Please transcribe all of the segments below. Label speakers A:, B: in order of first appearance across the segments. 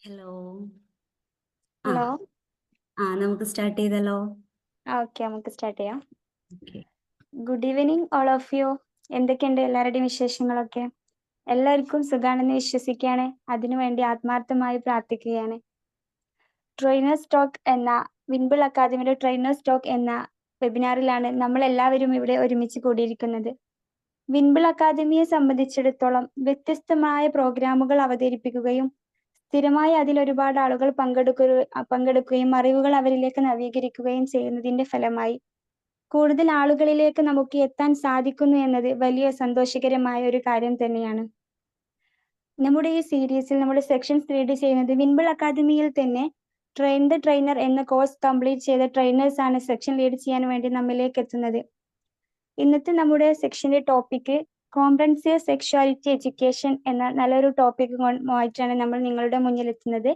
A: Hello. ആ
B: hello.
A: നമുക്ക് start ചെയ്തല്ലോ.
B: ഓക്കെ, നമുക്ക് സ്റ്റാർട്ട് ചെയ്യാം.
A: Okay.
B: Good evening all of you. എന്തൊക്കെയുണ്ട് എല്ലാവരുടെയും വിശേഷങ്ങളൊക്കെ? എല്ലാവർക്കും സുഖാണെന്ന് വിശ്വസിക്കുകയാണ്. അതിനുവേണ്ടി ആത്മാർത്ഥമായി പ്രാർത്ഥിക്കുകയാണ്. ട്രെയിനേഴ്സ് ടോക്ക് എന്ന വിൻബിൾ അക്കാദമിയുടെ ട്രെയിനേഴ്സ് ടോക്ക് എന്ന വെബിനാറിലാണ് നമ്മൾ എല്ലാവരും ഇവിടെ ഒരുമിച്ച് കൂടിയിരിക്കുന്നത്. വിൻബിൾ അക്കാദമിയെ സംബന്ധിച്ചിടത്തോളം വ്യത്യസ്തമായ പ്രോഗ്രാമുകൾ അവതരിപ്പിക്കുകയും സ്ഥിരമായി അതിൽ ഒരുപാട് ആളുകൾ പങ്കെടുക്കുകയും അറിവുകൾ അവരിലേക്ക് നവീകരിക്കുകയും ചെയ്യുന്നതിന്റെ ഫലമായി കൂടുതൽ ആളുകളിലേക്ക് നമുക്ക് എത്താൻ സാധിക്കുന്നു എന്നത് വലിയ സന്തോഷകരമായ ഒരു കാര്യം തന്നെയാണ്. നമ്മുടെ ഈ സീരീസിൽ നമ്മുടെ സെക്ഷൻസ് ലീഡ് ചെയ്യുന്നത് വിൻബിൾ അക്കാദമിയിൽ തന്നെ ട്രെയിൻ ദ ട്രെയിനർ എന്ന കോഴ്സ് കംപ്ലീറ്റ് ചെയ്ത ട്രെയിനേഴ്സ് ആണ് സെക്ഷൻ ലീഡ് ചെയ്യാൻ വേണ്ടി നമ്മിലേക്ക് എത്തുന്നത്. ഇന്നത്തെ നമ്മുടെ സെക്ഷന്റെ ടോപ്പിക് കോംപ്രഹെൻസീവ് സെക്ഷുവാലിറ്റി എഡ്യൂക്കേഷൻ എന്ന നല്ലൊരു ടോപ്പിക്കുമായിട്ടാണ് നമ്മൾ നിങ്ങളുടെ മുന്നിൽ എത്തുന്നത്.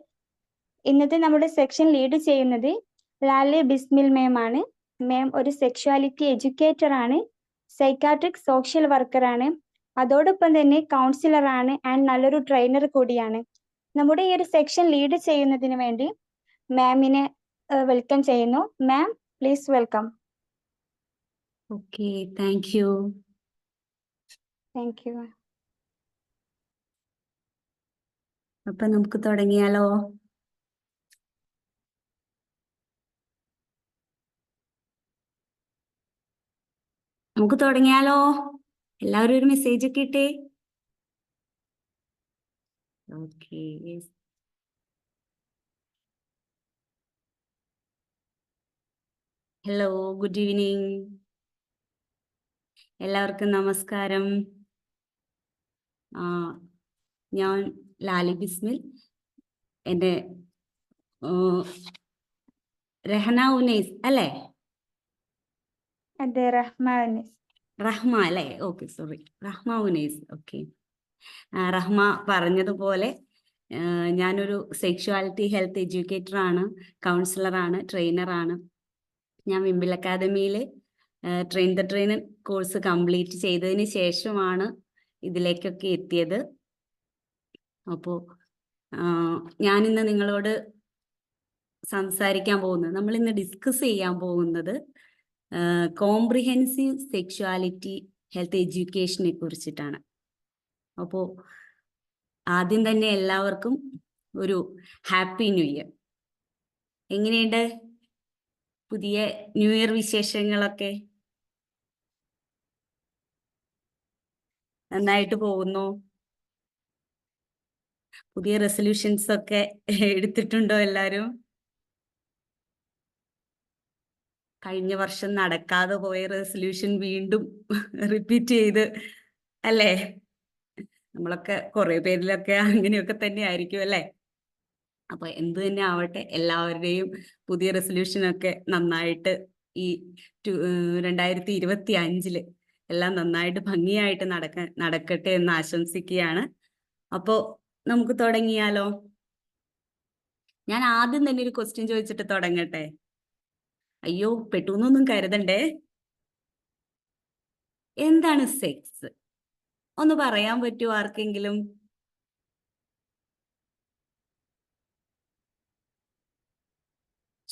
B: ഇന്നത്തെ നമ്മുടെ സെക്ഷൻ ലീഡ് ചെയ്യുന്നത് ലാലെ ബിസ്മിൽ മാം ആണ്. മാം ഒരു സെക്ഷുവാലിറ്റി എഡ്യൂക്കേറ്റർ ആണ്, സൈക്കാട്രിക് സോഷ്യൽ വർക്കർ ആണ്, അതോടൊപ്പം തന്നെ കൗൺസിലർ ആണ് ആൻഡ് നല്ലൊരു ട്രെയിനർ കൂടിയാണ്. നമ്മുടെ ഈ ഒരു സെക്ഷൻ ലീഡ് ചെയ്യുന്നതിന് വേണ്ടി മാമിനെ വെൽക്കം ചെയ്യുന്നു. Ma'am, please welcome.
A: Okay, thank you.
B: Thank you.
A: അപ്പൊ നമുക്ക് തുടങ്ങിയാലോ? എല്ലാവരും ഒരു മെസ്സേജ് ഒക്കെ ഇട്ടേ. ഓക്കെ. Hello, good evening. എല്ലാവർക്കും നമസ്കാരം. ഞാൻ ലാലി ബിസ്മിൽ. എൻ്റെ രഹന ഉനൈസ് അല്ലേ?
B: അതെ,
A: റഹ്മ അല്ലേ? Okay, sorry, Rahma Unais. Okay. Rahma പറഞ്ഞതുപോലെ ഞാനൊരു സെക്ഷുവാലിറ്റി ഹെൽത്ത് എഡ്യൂക്കേറ്റർ ആണ്, കൗൺസിലറാണ്, ട്രെയിനറാണ്. ഞാൻ വിംബിൾ അക്കാദമിയിൽ train the trainer course complete ചെയ്തതിന് ശേഷമാണ് ഇതിലേക്കൊക്കെ എത്തിയത്. അപ്പോൾ ഞാനിന്ന് നിങ്ങളോട് നമ്മളിന്ന് ഡിസ്കസ് ചെയ്യാൻ പോകുന്നത് കോംപ്രിഹെൻസീവ് സെക്ഷുവാലിറ്റി ഹെൽത്ത് എഡ്യൂക്കേഷനെ കുറിച്ചിട്ടാണ്. അപ്പോൾ ആദ്യം തന്നെ എല്ലാവർക്കും ഒരു ഹാപ്പി ന്യൂ ഇയർ. എങ്ങനെയുണ്ട് പുതിയ ന്യൂ ഇയർ വിശേഷങ്ങളൊക്കെ? നന്നായിട്ട് പോകുന്നു. പുതിയ റെസൊല്യൂഷൻസ് ഒക്കെ എടുത്തിട്ടുണ്ടോ എല്ലാവരും? കഴിഞ്ഞ വർഷം നടക്കാതെ പോയ റെസൊല്യൂഷൻ വീണ്ടും റിപ്പീറ്റ് ചെയ്ത് അല്ലേ? നമ്മളൊക്കെ കുറെ പേരിലൊക്കെ അങ്ങനെയൊക്കെ തന്നെ ആയിരിക്കും അല്ലേ? അപ്പൊ എന്ത് തന്നെ ആവട്ടെ, എല്ലാവരുടെയും പുതിയ റെസൊല്യൂഷനൊക്കെ നന്നായിട്ട് ഈ 2025 എല്ലാം നന്നായിട്ട് ഭംഗിയായിട്ട് നടക്കട്ടെ എന്ന് ആശംസിക്കുകയാണ്. അപ്പോ നമുക്ക് തുടങ്ങിയാലോ? ഞാൻ ആദ്യം തന്നെ ഒരു ക്വസ്റ്റ്യൻ ചോദിച്ചിട്ട് തുടങ്ങട്ടെ. അയ്യോ, പെട്ടൂന്നൊന്നും കരുതണ്ടേ. എന്താണ് സെക്സ്? ഒന്ന് പറയാൻ പറ്റുമോ ആർക്കെങ്കിലും?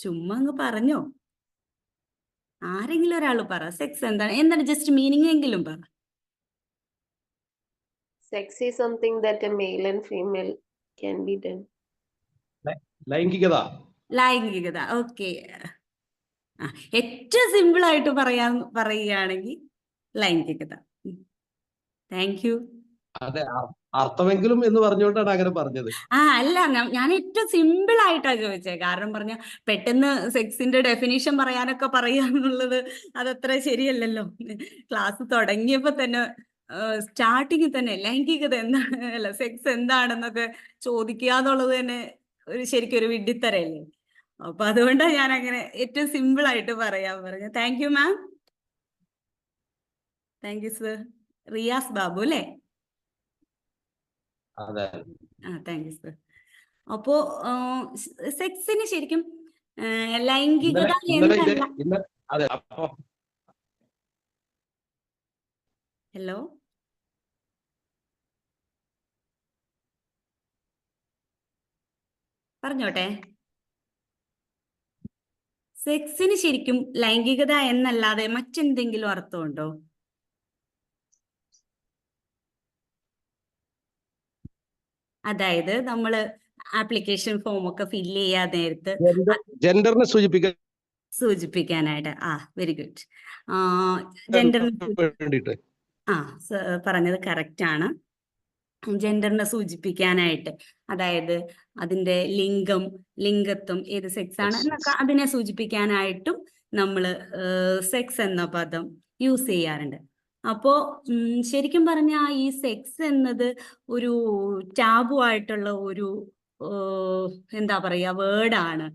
A: ചുമ്മാ അങ്ങ് പറഞ്ഞോ. ആരെങ്കിലും ഒരാൾ പറ, സെക്സ് എന്താണ് ജസ്റ്റ് മീനിങ് എങ്കിലും പറ.
C: Sex is something that a male and female can be done.
A: ലൈംഗികത. ഓക്കെ. ഏറ്റവും സിമ്പിൾ ആയിട്ട് പറയുകയാണെങ്കിൽ ലൈംഗികത. Thank you.
D: അതെ, അർത്ഥമെങ്കിലും എന്ന് പറഞ്ഞുകൊണ്ടാണ് അങ്ങനെ പറഞ്ഞത്.
A: അല്ല, ഞാൻ ഏറ്റവും സിമ്പിൾ ആയിട്ടാണ് ചോദിച്ചത്. കാരണം പറഞ്ഞ പെട്ടെന്ന് സെക്സിന്റെ ഡെഫിനിഷൻ പറയാനൊക്കെ പറയാന്നുള്ളത് അതത്ര ശരിയല്ലല്ലോ. ക്ലാസ് തുടങ്ങിയപ്പോ തന്നെ സ്റ്റാർട്ടിങ്ങിൽ തന്നെ ലൈംഗികത എന്താണ്, അല്ല സെക്സ് എന്താണെന്നൊക്കെ ചോദിക്കുക എന്നുള്ളത് തന്നെ ശരിക്കും ഒരു വിഡ്ഢിത്തരല്ലേ. അപ്പൊ അതുകൊണ്ടാണ് ഞാൻ അങ്ങനെ ഏറ്റവും സിമ്പിൾ ആയിട്ട് പറയാൻ പറഞ്ഞത്. Thank you ma'am. Thank you sir. Riyas Babu അല്ലേ? Thank you sir. അപ്പോ സെക്സിന് ശരിക്കും ലൈംഗികത എന്നല്ല. ഹലോ, പറഞ്ഞോട്ടെ. സെക്സിന് ശരിക്കും ലൈംഗികത എന്നല്ലാതെ മറ്റെന്തെങ്കിലും അർത്ഥമുണ്ടോ? അതായത് നമ്മള് ആപ്ലിക്കേഷൻ ഫോം ഒക്കെ ഫില്ല് ചെയ്യാൻ നേരത്ത്
D: ജെൻഡറിനെ
A: സൂചിപ്പിക്കാനായിട്ട്. Very good. ജെൻഡറിനെ
D: വേണ്ടിയിട്ട്.
A: പറഞ്ഞത് കറക്റ്റ് ആണ്. ജെൻഡറിനെ സൂചിപ്പിക്കാനായിട്ട്, അതായത് അതിന്റെ ലിംഗം, ലിംഗത്വം, ഏത് സെക്സ് ആണ് എന്നൊക്കെ അതിനെ സൂചിപ്പിക്കാനായിട്ടും നമ്മൾ സെക്സ് എന്ന പദം യൂസ് ചെയ്യാറുണ്ട്. അപ്പോ ശരിക്കും പറഞ്ഞാൽ ഈ സെക്സ് എന്നത് ഒരു ടാബു ആയിട്ടുള്ള ഒരു എന്താ പറയാ വേർഡാണ്.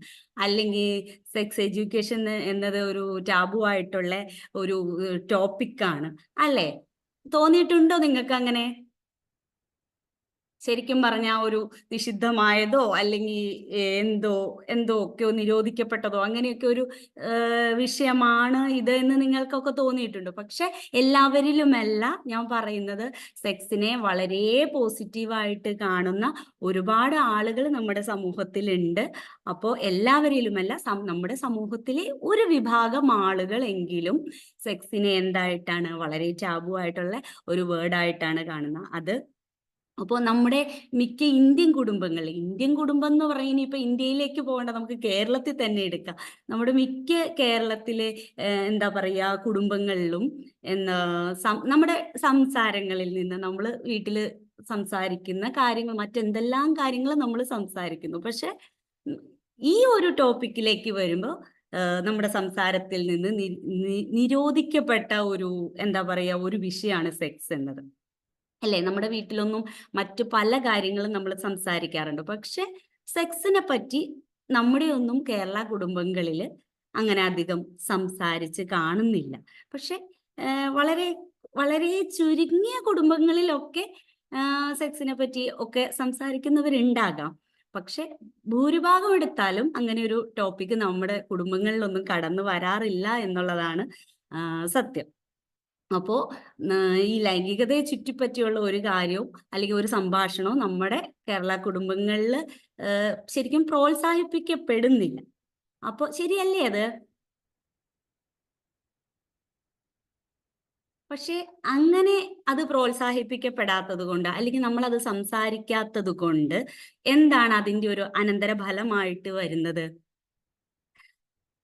A: അല്ലെങ്കിൽ സെക്സ് എഡ്യൂക്കേഷൻ എന്നത് ഒരു ടാബു ആയിട്ടുള്ള ഒരു ടോപ്പിക്കാണ് അല്ലേ? തോന്നിയിട്ടുണ്ടോ നിങ്ങൾക്ക് അങ്ങനെ? ശരിക്കും പറഞ്ഞാൽ ഒരു നിഷിദ്ധമായതോ അല്ലെങ്കിൽ എന്തോ ഒക്കെയോ നിരോധിക്കപ്പെട്ടതോ അങ്ങനെയൊക്കെ ഒരു വിഷയമാണ് ഇത് എന്ന് നിങ്ങൾക്കൊക്കെ തോന്നിയിട്ടുണ്ടോ? പക്ഷെ എല്ലാവരിലുമല്ല ഞാൻ പറയുന്നത്. സെക്സിനെ വളരെ പോസിറ്റീവായിട്ട് കാണുന്ന ഒരുപാട് ആളുകൾ നമ്മുടെ സമൂഹത്തിലുണ്ട്. അപ്പോൾ എല്ലാവരിലുമല്ല, നമ്മുടെ സമൂഹത്തിലെ ഒരു വിഭാഗം ആളുകളെങ്കിലും സെക്സിനെ എന്തായിട്ടാണ് വളരെ ടാബു ആയിട്ടുള്ള ഒരു വേർഡായിട്ടാണ് കാണുന്നത്. അത് അപ്പോൾ നമ്മുടെ മിക്ക ഇന്ത്യൻ കുടുംബം എന്ന് പറയുന്നത് ഇപ്പൊ ഇന്ത്യയിലേക്ക് പോകേണ്ട, നമുക്ക് കേരളത്തിൽ തന്നെ എടുക്കാം. നമ്മുടെ മിക്ക കേരളത്തിലെ എന്താ പറയാ കുടുംബങ്ങളിലും നമ്മുടെ സംസാരങ്ങളിൽ നിന്ന് നമ്മൾ വീട്ടിൽ സംസാരിക്കുന്ന കാര്യങ്ങൾ, മറ്റെന്തെല്ലാം കാര്യങ്ങൾ നമ്മൾ സംസാരിക്കുന്നു. പക്ഷെ ഈ ഒരു ടോപ്പിക്കിലേക്ക് വരുമ്പോൾ നമ്മുടെ സംസാരത്തിൽ നിന്ന് നിരോധിക്കപ്പെട്ട ഒരു എന്താ പറയാ ഒരു വിഷയമാണ് സെക്സ് എന്നത് അല്ലേ? നമ്മുടെ വീട്ടിലൊന്നും മറ്റു പല കാര്യങ്ങളും നമ്മൾ സംസാരിക്കാറുണ്ട്. പക്ഷെ സെക്സിനെ പറ്റി നമ്മുടെ ഒന്നും കേരള കുടുംബങ്ങളിൽ അങ്ങനെ അധികം സംസാരിച്ച് കാണുന്നില്ല. പക്ഷെ വളരെ വളരെ ചുരുങ്ങിയ കുടുംബങ്ങളിലൊക്കെ സെക്സിനെ പറ്റി ഒക്കെ സംസാരിക്കുന്നവരുണ്ടാകാം. പക്ഷെ ഭൂരിഭാഗം എടുത്താലും അങ്ങനെ ഒരു ടോപ്പിക്ക് നമ്മുടെ കുടുംബങ്ങളിലൊന്നും കടന്നു വരാറില്ല എന്നുള്ളതാണ് സത്യം. അപ്പോ ഈ ലൈംഗികതയെ ചുറ്റിപ്പറ്റിയുള്ള ഒരു കാര്യവും അല്ലെങ്കിൽ ഒരു സംഭാഷണവും നമ്മുടെ കേരള കുടുംബങ്ങളിൽ ശരിക്കും പ്രോത്സാഹിപ്പിക്കപ്പെടുന്നില്ല. അപ്പൊ ശരിയല്ലേ അത്? പക്ഷെ അങ്ങനെ അത് പ്രോത്സാഹിപ്പിക്കപ്പെടാത്തത് കൊണ്ട് അല്ലെങ്കിൽ നമ്മൾ അത് സംസാരിക്കാത്തത് കൊണ്ട് എന്താണ് അതിന്റെ ഒരു അനന്തരഫലമായിട്ട് വരുന്നത്?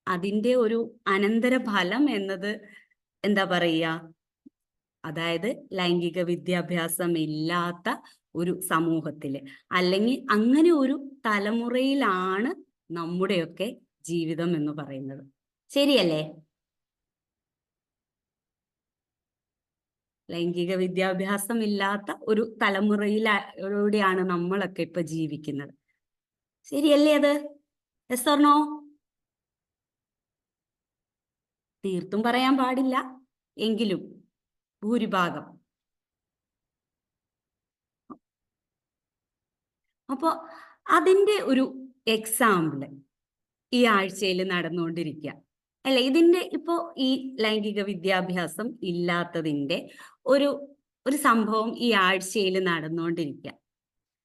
A: അതിന്റെ ഒരു അനന്തരഫലം എന്നത് എന്താ പറയുക, അതായത് ലൈംഗിക വിദ്യാഭ്യാസം ഇല്ലാത്ത ഒരു സമൂഹത്തില് അല്ലെങ്കിൽ അങ്ങനെ ഒരു തലമുറയിലാണ് നമ്മുടെയൊക്കെ ജീവിതം എന്ന് പറയുന്നത്. ശരിയല്ലേ? ലൈംഗിക വിദ്യാഭ്യാസം ഇല്ലാത്ത ഒരു തലമുറയിലൂടെയാണ് നമ്മളൊക്കെ ഇപ്പൊ ജീവിക്കുന്നത്. ശരിയല്ലേ അത്? Yes or no? തീർത്തും പറയാൻ പാടില്ല, എങ്കിലും ഭൂരിഭാഗം. അപ്പോൾ അതിൻ്റെ ഒരു എക്സാമ്പിൾ ഈ ആഴ്ചയിൽ നടന്നുകൊണ്ടിരിക്കുക അല്ലെ? ഇതിൻ്റെ ഇപ്പോൾ ഈ ലൈംഗിക വിദ്യാഭ്യാസം ഇല്ലാത്തതിൻ്റെ ഒരു സംഭവം ഈ ആഴ്ചയിൽ നടന്നുകൊണ്ടിരിക്കുക.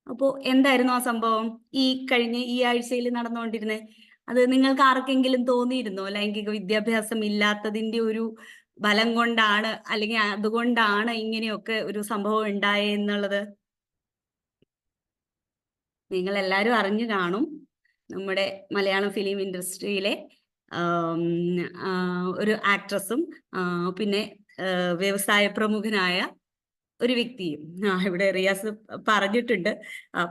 A: അപ്പോൾ എന്തായിരുന്നു ആ സംഭവം ഈ ആഴ്ചയിൽ നടന്നുകൊണ്ടിരുന്നത്? അത് നിങ്ങൾക്ക് ആർക്കെങ്കിലും തോന്നിയിരുന്നോ ലൈംഗിക വിദ്യാഭ്യാസം ഇല്ലാത്തതിൻ്റെ ഒരു ബലം കൊണ്ടാണ് അല്ലെങ്കിൽ അതുകൊണ്ടാണ് ഇങ്ങനെയൊക്കെ ഒരു സംഭവം ഉണ്ടായെന്നുള്ളത്? നിങ്ങൾ എല്ലാവരും അറിഞ്ഞു കാണും, നമ്മുടെ മലയാളം ഫിലിം ഇൻഡസ്ട്രിയിലെ ഒരു ആക്ട്രസും പിന്നെ വ്യവസായ പ്രമുഖനായ ഒരു വ്യക്തിയും ഇവിടെ റിയാസ് പറഞ്ഞിട്ടുണ്ട്,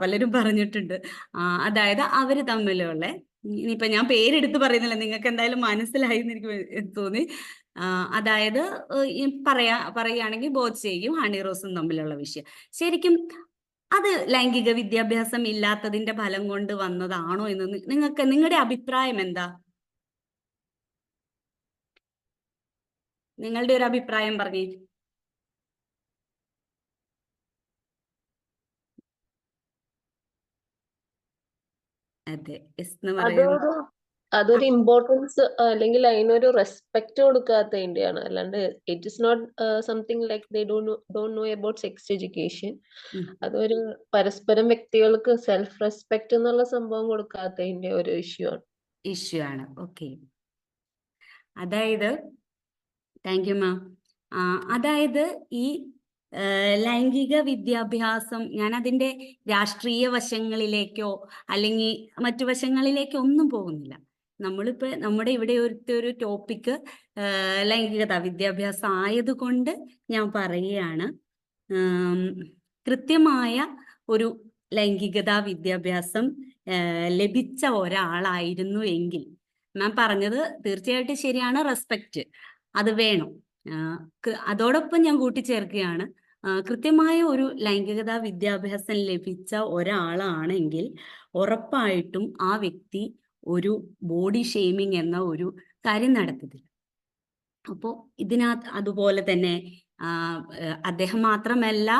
A: പലരും പറഞ്ഞിട്ടുണ്ട്. അതായത് അവര് തമ്മിലുള്ള, ഇനിയിപ്പൊ ഞാൻ പേരെടുത്ത് പറയുന്നില്ല, നിങ്ങൾക്ക് എന്തായാലും മനസ്സിലായി എന്ന് എനിക്ക് തോന്നി. അതായത് പറയുകയാണെങ്കിൽ ബോച്ചയും ഹണി റോസും തമ്മിലുള്ള വിഷയം. ശരിക്കും അത് ലൈംഗിക വിദ്യാഭ്യാസം ഇല്ലാത്തതിന്റെ ഫലം കൊണ്ട് വന്നതാണോ എന്ന് നിങ്ങളുടെ അഭിപ്രായം എന്താ? നിങ്ങളുടെ ഒരു അഭിപ്രായം പറഞ്ഞേ. അതെ, എന്ന് പറയുന്നത്
C: അതൊരു ഇമ്പോർട്ടൻസ് അല്ലെങ്കിൽ അതിനൊരു റെസ്പെക്ട് കൊടുക്കാത്തതിന്റെയാണ്. അല്ലാണ്ട് it is not something like they don't know about sex education.
A: ഉം.
C: അതൊരു പരസ്പരം വ്യക്തികൾക്ക് സെൽഫ് റെസ്പെക്ട് എന്നുള്ള സംഭവം കൊടുക്കാത്തതിന്റെ ഒരു ഇഷ്യൂ ആണ്.
A: ഇഷ്യൂ ആണ്. ഓക്കെ, അതായത് താങ്ക് യു മാം. അതായത് ഈ ലൈംഗിക വിദ്യാഭ്യാസം, ഞാൻ അതിൻ്റെ രാഷ്ട്രീയ വശങ്ങളിലേക്കോ അല്ലെങ്കിൽ മറ്റു വശങ്ങളിലേക്കോ ഒന്നും പോകുന്നില്ല. നമ്മളിപ്പോൾ നമ്മുടെ ഇവിടെ ഒരു ടോപ്പിക്ക് ലൈംഗികത വിദ്യാഭ്യാസം ആയതുകൊണ്ട് ഞാൻ പറയുകയാണ്. കൃത്യമായ ഒരു ലൈംഗികതാ വിദ്യാഭ്യാസം ലഭിച്ച ഒരാളായിരുന്നു എങ്കിൽ, മാം പറഞ്ഞത് തീർച്ചയായിട്ടും ശരിയാണ്, റെസ്പെക്റ്റ് അത് വേണം. അതോടൊപ്പം ഞാൻ കൂട്ടിച്ചേർക്കുകയാണ്, കൃത്യമായ ഒരു ലൈംഗികതാ വിദ്യാഭ്യാസം ലഭിച്ച ഒരാളാണെങ്കിൽ ഉറപ്പായിട്ടും ആ വ്യക്തി ഒരു ബോഡി ഷെയ്മിങ് എന്ന ഒരു കാര്യം നടത്തത്തില്ല. അപ്പോൾ ഇതിനകത്ത് അതുപോലെ തന്നെ അദ്ദേഹം മാത്രമല്ല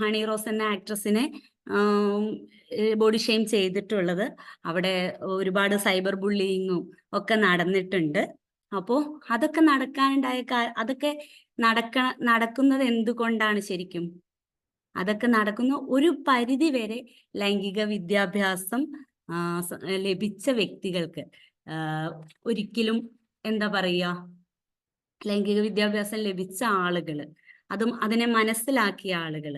A: ഹണി റോസ് എന്ന ആക്ട്രസിനെ ബോഡി ഷെയിം ചെയ്തിട്ടുള്ളത്. അവിടെ ഒരുപാട് സൈബർ ബുള്ളിയിങ്ങും ഒക്കെ നടന്നിട്ടുണ്ട്. അപ്പോൾ അതൊക്കെ നടക്കാനുണ്ടായ അതൊക്കെ നടക്കുന്നത് എന്തുകൊണ്ടാണ് ശരിക്കും? അതൊക്കെ നടക്കുന്ന ഒരു പരിധി വരെ ലൈംഗിക വിദ്യാഭ്യാസം ലഭിച്ച വ്യക്തികൾക്ക് ഒരിക്കലും എന്താ പറയുക, ലൈംഗിക വിദ്യാഭ്യാസം ലഭിച്ച ആളുകൾ, അതും അതിനെ മനസ്സിലാക്കിയ ആളുകൾ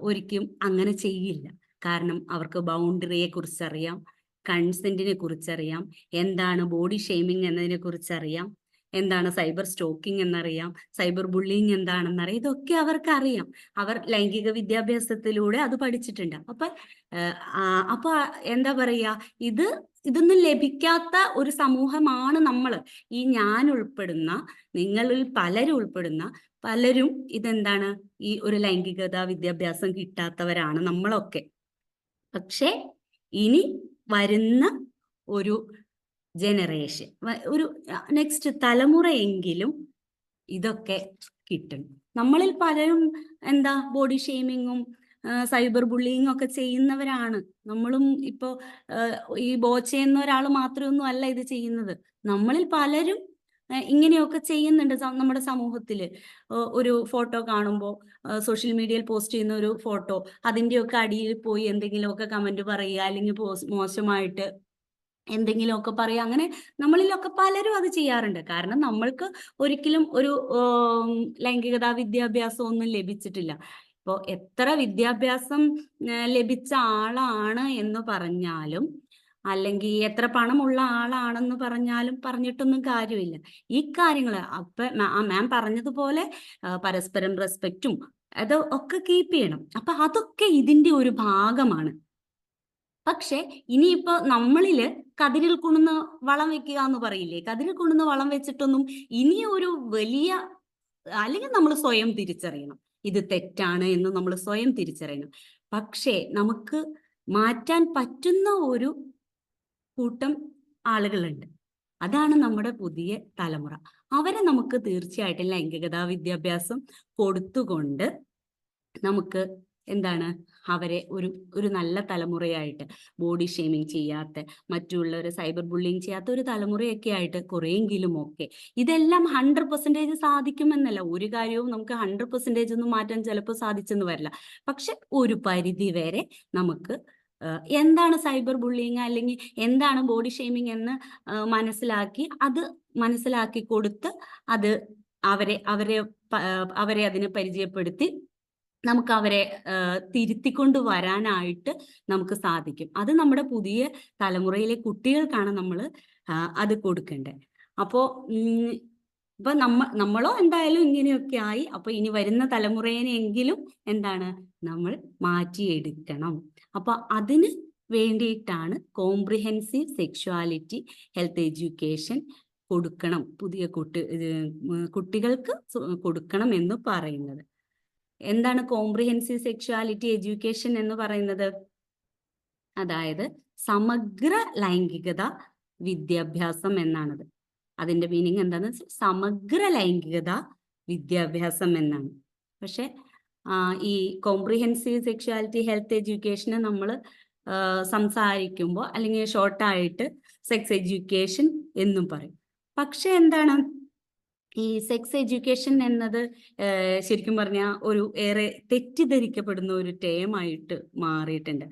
A: ഒരിക്കലും അങ്ങനെ ചെയ്യില്ല. കാരണം അവർക്ക് ബൗണ്ടറിയെ കുറിച്ചറിയാം, കൺസെന്റിനെ കുറിച്ചറിയാം, എന്താണ് ബോഡി ഷെയ്മിങ് എന്നതിനെ കുറിച്ചറിയാം, എന്താണ് സൈബർ സ്റ്റോക്കിംഗ് എന്നറിയാം, സൈബർ ബുള്ളിങ് എന്താണെന്നറിയാം. ഇതൊക്കെ അവർക്ക് അറിയാം. അവർ ലൈംഗിക വിദ്യാഭ്യാസത്തിലൂടെ അത് പഠിച്ചിട്ടുണ്ട്. അപ്പൊ എന്താ പറയാ, ഇതൊന്നും ലഭിക്കാത്ത ഒരു സമൂഹമാണ് നമ്മൾ. ഈ ഞാൻ ഉൾപ്പെടുന്ന, നിങ്ങളിൽ പലരും ഉൾപ്പെടുന്ന പലരും ഇതെന്താണ്, ഈ ഒരു ലൈംഗികതാ വിദ്യാഭ്യാസം കിട്ടാത്തവരാണ് നമ്മളൊക്കെ. പക്ഷെ ഇനി വരുന്ന ഒരു ജനറേഷൻ, ഒരു നെക്സ്റ്റ് തലമുറയെങ്കിലും ഇതൊക്കെ കിട്ടും. നമ്മളിൽ പലരും എന്താ ബോഡി ഷെയ്മിങ്ങും സൈബർ ബുള്ളിങ്ങും ഒക്കെ ചെയ്യുന്നവരാണ്. നമ്മളും ഇപ്പോൾ ഈ ബോച്ച എന്ന ഒരാൾ മാത്രമൊന്നും അല്ല ഇത് ചെയ്യുന്നത്. നമ്മളിൽ പലരും ഇങ്ങനെയൊക്കെ ചെയ്യുന്നുണ്ട് നമ്മുടെ സമൂഹത്തിൽ. ഒരു ഫോട്ടോ കാണുമ്പോൾ സോഷ്യൽ മീഡിയയിൽ പോസ്റ്റ് ചെയ്യുന്ന ഒരു ഫോട്ടോ, അതിൻ്റെയൊക്കെ അടിയിൽ പോയി എന്തെങ്കിലുമൊക്കെ കമന്റ് പറയുക, അല്ലെങ്കിൽ മോശമായിട്ട് എന്തെങ്കിലുമൊക്കെ പറയുക. അങ്ങനെ നമ്മളിലൊക്കെ പലരും അത് ചെയ്യാറുണ്ട്. കാരണം നമ്മൾക്ക് ഒരിക്കലും ഒരു ലൈംഗികതാ വിദ്യാഭ്യാസം ഒന്നും ലഭിച്ചിട്ടില്ല. ഇപ്പോൾ എത്ര വിദ്യാഭ്യാസം ലഭിച്ച ആളാണ് എന്ന് പറഞ്ഞാലും, അല്ലെങ്കിൽ എത്ര പണമുള്ള ആളാണെന്ന് പറഞ്ഞിട്ടൊന്നും കാര്യമില്ല. ഈ കാര്യങ്ങൾ മാം പറഞ്ഞതുപോലെ പരസ്പരം റെസ്പെക്റ്റും അത് ഒക്കെ കീപ്പ് ചെയ്യണം. അപ്പൊ അതൊക്കെ ഇതിന്റെ ഒരു ഭാഗമാണ്. പക്ഷെ ഇനിയിപ്പോ നമ്മളില് കതിരിൽ കുണുന്ന് വളം വെക്കുക എന്ന് പറയില്ലേ, കതിരിൽ കുണുന്ന് വളം വെച്ചിട്ടൊന്നും ഇനി ഒരു വലിയ, അല്ലെങ്കിൽ നമ്മൾ സ്വയം തിരിച്ചറിയണം ഇത് തെറ്റാണ് എന്ന് നമ്മൾ സ്വയം തിരിച്ചറിയണം. പക്ഷേ നമുക്ക് മാറ്റാൻ പറ്റുന്ന ഒരു കൂട്ടം ആളുകളുണ്ട്. അതാണ് നമ്മുടെ പുതിയ തലമുറ. അവരെ നമുക്ക് തീർച്ചയായിട്ടും ലൈംഗികതാ വിദ്യാഭ്യാസം കൊടുത്തുകൊണ്ട് നമുക്ക് എന്താണ് അവരെ ഒരു നല്ല തലമുറയായിട്ട്, ബോഡി ഷെയ്മിങ് ചെയ്യാത്ത, മറ്റുള്ളവരെ സൈബർ ബുള്ളിങ് ചെയ്യാത്ത ഒരു തലമുറയൊക്കെ ആയിട്ട് കുറെയെങ്കിലും ഒക്കെ. ഇതെല്ലാം 100% സാധിക്കുമെന്നല്ല, ഒരു കാര്യവും നമുക്ക് 100% ഒന്നും മാറ്റാൻ ചിലപ്പോൾ സാധിച്ചെന്ന് വരില്ല. പക്ഷെ ഒരു പരിധി വരെ നമുക്ക് എന്താണ് സൈബർ ബുള്ളിങ് അല്ലെങ്കിൽ എന്താണ് ബോഡി ഷെയ്മിങ് എന്ന് മനസ്സിലാക്കി കൊടുത്ത് അത് അവരെ അതിനെ പരിചയപ്പെടുത്തി നമുക്ക് അവരെ തിരുത്തിക്കൊണ്ട് വരാനായിട്ട് നമുക്ക് സാധിക്കും. അത് നമ്മുടെ പുതിയ തലമുറയിലെ കുട്ടികൾക്കാണ് നമ്മൾ അത് കൊടുക്കേണ്ടത്. അപ്പോൾ ഇപ്പൊ നമ്മളോ എന്തായാലും ഇങ്ങനെയൊക്കെ ആയി. അപ്പൊ ഇനി വരുന്ന തലമുറയെങ്കിലും എന്താണ് നമ്മൾ മാറ്റിയെടുക്കണം. അപ്പൊ അതിന് വേണ്ടിയിട്ടാണ് കോംപ്രിഹെൻസീവ് സെക്ഷുവാലിറ്റി ഹെൽത്ത് എഡ്യൂക്കേഷൻ കൊടുക്കണം, പുതിയ കുട്ടികൾക്ക് കൊടുക്കണം എന്ന് പറയുന്നത്. എന്താണ് കോംപ്രിഹെൻസീവ് സെക്ഷുവാലിറ്റി എഡ്യൂക്കേഷൻ എന്ന് പറയുന്നത്? അതായത് സമഗ്ര ലൈംഗികത വിദ്യാഭ്യാസം എന്നാണത്. അതിന്റെ മീനിങ് എന്താണെന്ന് വെച്ചാൽ സമഗ്ര ലൈംഗികത വിദ്യാഭ്യാസം എന്നാണ്. പക്ഷെ ഈ കോംപ്രിഹെൻസീവ് സെക്ഷുവാലിറ്റി ഹെൽത്ത് എഡ്യൂക്കേഷന് നമ്മൾ സംസാരിക്കുമ്പോൾ അല്ലെങ്കിൽ ഷോർട്ടായിട്ട് സെക്സ് എഡ്യൂക്കേഷൻ എന്നും പറയും. പക്ഷെ എന്താണ് ഈ സെക്സ് എഡ്യൂക്കേഷൻ എന്നത് ശരിക്കും പറഞ്ഞാൽ ഒരു ഏറെ തെറ്റിദ്ധരിക്കപ്പെടുന്ന ഒരു ടേമായിട്ട് മാറിയിട്ടുണ്ട്.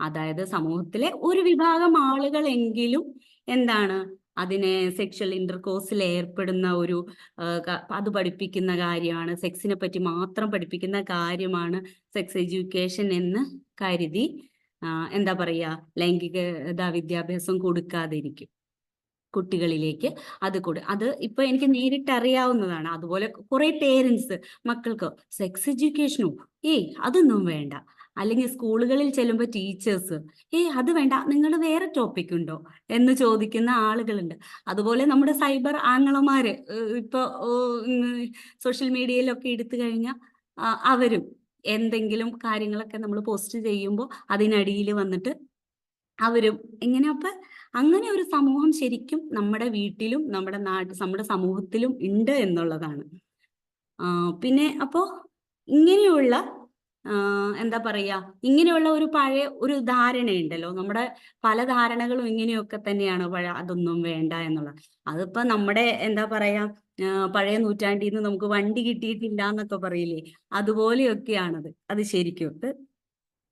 A: അതായത് സമൂഹത്തിലെ ഒരു വിഭാഗം ആളുകളെങ്കിലും എന്താണ് അതിനെ സെക്ഷൽ ഇന്റർകോഴ്സിൽ ഏർപ്പെടുന്ന ഒരു അത് പഠിപ്പിക്കുന്ന കാര്യമാണ്, സെക്സിനെ പറ്റി മാത്രം പഠിപ്പിക്കുന്ന കാര്യമാണ് സെക്സ് എഡ്യൂക്കേഷൻ എന്ന് കരുതി എന്താ പറയുക, ലൈംഗികത വിദ്യാഭ്യാസം കൊടുക്കാതിരിക്കും കുട്ടികളിലേക്ക്. അത് ഇപ്പൊ എനിക്ക് നേരിട്ട് അറിയാവുന്നതാണ്. അതുപോലെ കുറെ പേരൻസ് മക്കൾക്ക് സെക്സ് എഡ്യൂക്കേഷനോ അതൊന്നും വേണ്ട, അല്ലെങ്കിൽ സ്കൂളുകളിൽ ചെല്ലുമ്പോൾ ടീച്ചേഴ്സ് അത് വേണ്ട, നിങ്ങൾ വേറെ ടോപ്പിക് ഉണ്ടോ എന്ന് ചോദിക്കുന്ന ആളുകളുണ്ട്. അതുപോലെ നമ്മുടെ സൈബർ ആങ്ങളമാര് ഇപ്പൊ സോഷ്യൽ മീഡിയയിലൊക്കെ എടുത്തു കഴിഞ്ഞാൽ അവരും എന്തെങ്കിലും കാര്യങ്ങളൊക്കെ നമ്മൾ പോസ്റ്റ് ചെയ്യുമ്പോൾ അതിനടിയിൽ വന്നിട്ട് അവരും അപ്പൊ അങ്ങനെ ഒരു സമൂഹം ശരിക്കും നമ്മുടെ വീട്ടിലും നമ്മുടെ സമൂഹത്തിലും ഉണ്ട് എന്നുള്ളതാണ്. പിന്നെ അപ്പോ ഇങ്ങനെയുള്ള എന്താ പറയാ, ഇങ്ങനെയുള്ള ഒരു പഴയ ഒരു ധാരണയുണ്ടല്ലോ, നമ്മുടെ പല ധാരണകളും ഇങ്ങനെയൊക്കെ തന്നെയാണ്, അതൊന്നും വേണ്ട എന്നുള്ളത്. അതിപ്പോ നമ്മുടെ എന്താ പറയാ, പഴയ നൂറ്റാണ്ടിൽ നിന്ന് നമുക്ക് വണ്ടി കിട്ടിയിട്ടില്ല എന്നൊക്കെ പറയില്ലേ, അതുപോലെയൊക്കെയാണത്. അത്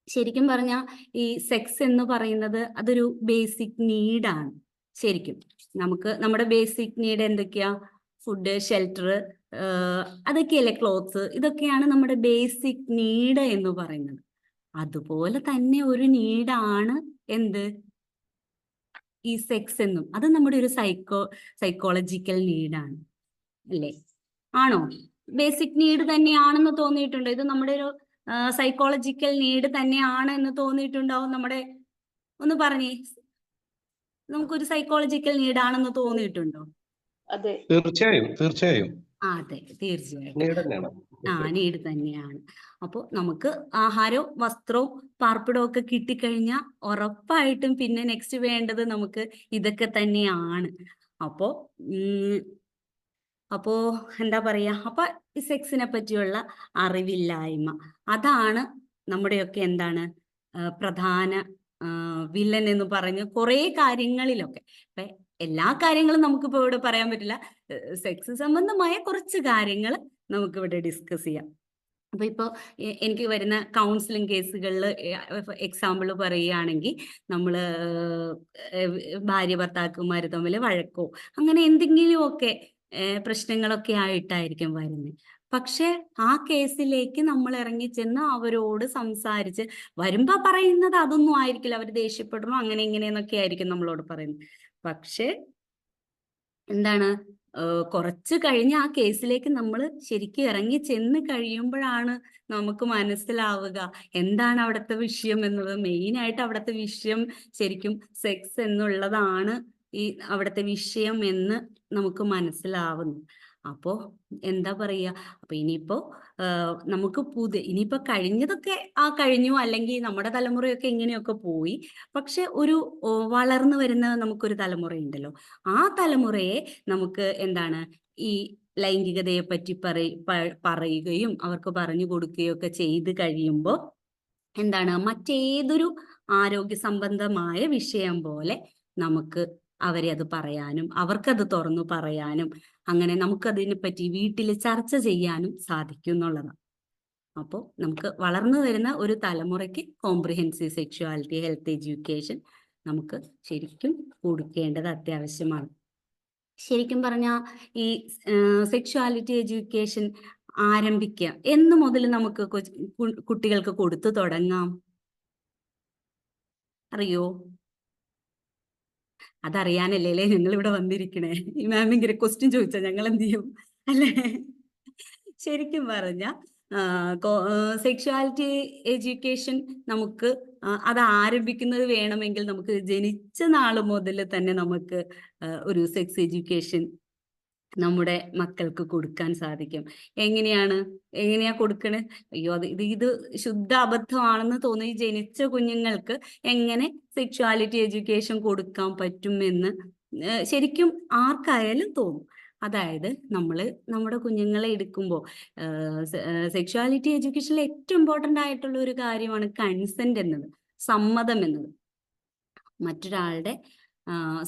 A: ശരിക്കും പറഞ്ഞാൽ ഈ സെക്സ് എന്ന് പറയുന്നത് അതൊരു ബേസിക് നീഡാണ്. ശരിക്കും നമുക്ക് നമ്മുടെ ബേസിക് നീഡ് എന്തൊക്കെയാ? ഫുഡ്, ഷെൽട്ടർ, അതൊക്കെയല്ലേ, ക്ലോത്ത്സ്, ഇതൊക്കെയാണ് നമ്മുടെ ബേസിക് നീഡ് എന്ന് പറയുന്നത്. അതുപോലെ തന്നെ ഒരു നീഡാണ് എന്ത്, ഈ സെക്സ് എന്നും. അത് നമ്മുടെ ഒരു സൈക്കോളജിക്കൽ നീഡാണ്, അല്ലേ? ആണോ? ബേസിക് നീഡ് തന്നെയാണെന്ന് തോന്നിയിട്ടുണ്ടോ? ഇത് നമ്മുടെ ഒരു സൈക്കോളജിക്കൽ നീഡ് തന്നെയാണ് എന്ന് തോന്നിയിട്ടുണ്ടാവും. ഒന്ന് പറഞ്ഞേ, നമുക്കൊരു സൈക്കോളജിക്കൽ നീഡ് ആണെന്ന് തോന്നിയിട്ടുണ്ടോ?
C: അതെ,
D: തീർച്ചയായും തീർച്ചയായും
A: അതെ, തീർച്ചയായിട്ടും
D: നീഡ് തന്നെയാണ്.
A: നീഡ് തന്നെയാണ്. അപ്പോൾ നമുക്ക് ആഹാരവും വസ്ത്രവും പാർപ്പിടവും ഒക്കെ കിട്ടിക്കഴിഞ്ഞാൽ ഉറപ്പായിട്ടും പിന്നെ നെക്സ്റ്റ് വേണ്ടത് നമുക്ക് ഇതൊക്കെ തന്നെയാണ്. അപ്പോ എന്താ പറയാ, അപ്പൊ ഈ സെക്സിനെ പറ്റിയുള്ള അറിവില്ലായ്മ, അതാണ് നമ്മുടെയൊക്കെ എന്താണ് പ്രധാന വില്ലൻ എന്ന് പറഞ്ഞ് കുറെ കാര്യങ്ങളിലൊക്കെ. ഇപ്പൊ എല്ലാ കാര്യങ്ങളും നമുക്കിപ്പോ ഇവിടെ പറയാൻ പറ്റില്ല. സെക്സ് സംബന്ധമായ കുറച്ച് കാര്യങ്ങൾ നമുക്കിവിടെ ഡിസ്കസ് ചെയ്യാം. അപ്പൊ ഇപ്പൊ എനിക്ക് വരുന്ന കൗൺസിലിംഗ് കേസുകളിൽ എക്സാമ്പിൾ പറയുകയാണെങ്കിൽ, നമ്മള് ഭാര്യ ഭർത്താക്കന്മാര് തമ്മിൽ വഴക്കോ അങ്ങനെ എന്തെങ്കിലുമൊക്കെ പ്രശ്നങ്ങളൊക്കെ ആയിട്ടായിരിക്കും വരുന്നത്. പക്ഷെ ആ കേസിലേക്ക് നമ്മൾ ഇറങ്ങിച്ചെന്ന് അവരോട് സംസാരിച്ച് വരുമ്പോ പറയുന്നത് അതൊന്നും ആയിരിക്കില്ല, അവർ ദേഷ്യപ്പെടണോ അങ്ങനെ ഇങ്ങനെയെന്നൊക്കെ ആയിരിക്കും നമ്മളോട് പറയുന്നത്. പക്ഷെ എന്താണ്, കുറച്ച് കഴിഞ്ഞ് ആ കേസിലേക്ക് നമ്മൾ ശരിക്കും ഇറങ്ങി ചെന്ന് കഴിയുമ്പോഴാണ് നമുക്ക് മനസ്സിലാവുക എന്താണ് അവിടുത്തെ വിഷയം എന്നത്. മെയിനായിട്ട് അവിടുത്തെ വിഷയം ശരിക്കും സെക്സ് എന്നുള്ളതാണ് ഈ അവിടുത്തെ വിഷയം എന്ന് നമുക്ക് മനസ്സിലാവുന്നു. അപ്പോ എന്താ പറയാ, അപ്പൊ ഇനിയിപ്പോ നമുക്ക് ഇനിയിപ്പോ കഴിഞ്ഞതൊക്കെ കഴിഞ്ഞു, അല്ലെങ്കിൽ നമ്മുടെ തലമുറയൊക്കെ ഇങ്ങനെയൊക്കെ പോയി. പക്ഷെ ഒരു വളർന്നു വരുന്ന നമുക്കൊരു തലമുറയുണ്ടല്ലോ, ആ തലമുറയെ നമുക്ക് എന്താണ് ഈ ലൈംഗികതയെ പറ്റി പറയുകയും അവർക്ക് പറഞ്ഞു കൊടുക്കുകയും ഒക്കെ ചെയ്ത് കഴിയുമ്പോൾ എന്താണ്, മറ്റേതൊരു ആരോഗ്യ സംബന്ധമായ വിഷയം പോലെ നമുക്ക് അവരെ അത് പറയാനും അവർക്കത് തുറന്നു പറയാനും അങ്ങനെ നമുക്കതിനെ പറ്റി വീട്ടിൽ ചർച്ച ചെയ്യാനും സാധിക്കും എന്നുള്ളതാണ്. അപ്പോൾ നമുക്ക് വളർന്നു വരുന്ന ഒരു തലമുറയ്ക്ക് കോംപ്രിഹെൻസീവ് സെക്ഷുവാലിറ്റി ഹെൽത്ത് എഡ്യൂക്കേഷൻ നമുക്ക് ശരിക്കും കൊടുക്കേണ്ടത് അത്യാവശ്യമാണ്. ശരിക്കും പറഞ്ഞാൽ ഈ സെക്ഷുവാലിറ്റി എഡ്യൂക്കേഷൻ ആരംഭിക്കുക എന്ന് മുതൽ നമുക്ക് കുട്ടികൾക്ക് കൊടുത്തു തുടങ്ങാം? അറിയോ? അതറിയാനല്ലേ ഞങ്ങൾ ഇവിടെ വന്നിരിക്കണേ. ഈ മാം ഇങ്ങനെ ക്വസ്റ്റ്യൻ ചോദിച്ചാൽ ഞങ്ങൾ എന്ത് ചെയ്യും, അല്ലേ? ശരിക്കും പറഞ്ഞ സെക്ഷുവാലിറ്റി എഡ്യൂക്കേഷൻ നമുക്ക് അത് ആരംഭിക്കുന്നത് വേണമെങ്കിൽ നമുക്ക് ജനിച്ച നാൾ മുതൽ തന്നെ നമുക്ക് ഒരു സെക്സ് എഡ്യൂക്കേഷൻ നമ്മുടെ മക്കൾക്ക് കൊടുക്കാൻ സാധിക്കും. എങ്ങനെയാ കൊടുക്കണേ? അയ്യോ, ഇത് ശുദ്ധ അബദ്ധമാണെന്ന് തോന്നി ജനിച്ച കുഞ്ഞുങ്ങൾക്ക് എങ്ങനെ സെക്ഷുവാലിറ്റി എഡ്യൂക്കേഷൻ കൊടുക്കാൻ പറ്റുമെന്ന് ശരിക്കും ആർക്കായാലും തോന്നും. അതായത് നമ്മുടെ കുഞ്ഞുങ്ങളെ എടുക്കുമ്പോൾ സെക്ഷുവാലിറ്റി എഡ്യൂക്കേഷനിൽ ഏറ്റവും ഇമ്പോർട്ടൻ്റ് ആയിട്ടുള്ള ഒരു കാര്യമാണ് കൺസെന്റ് എന്നത്. സമ്മതം എന്നത്. മറ്റൊരാളുടെ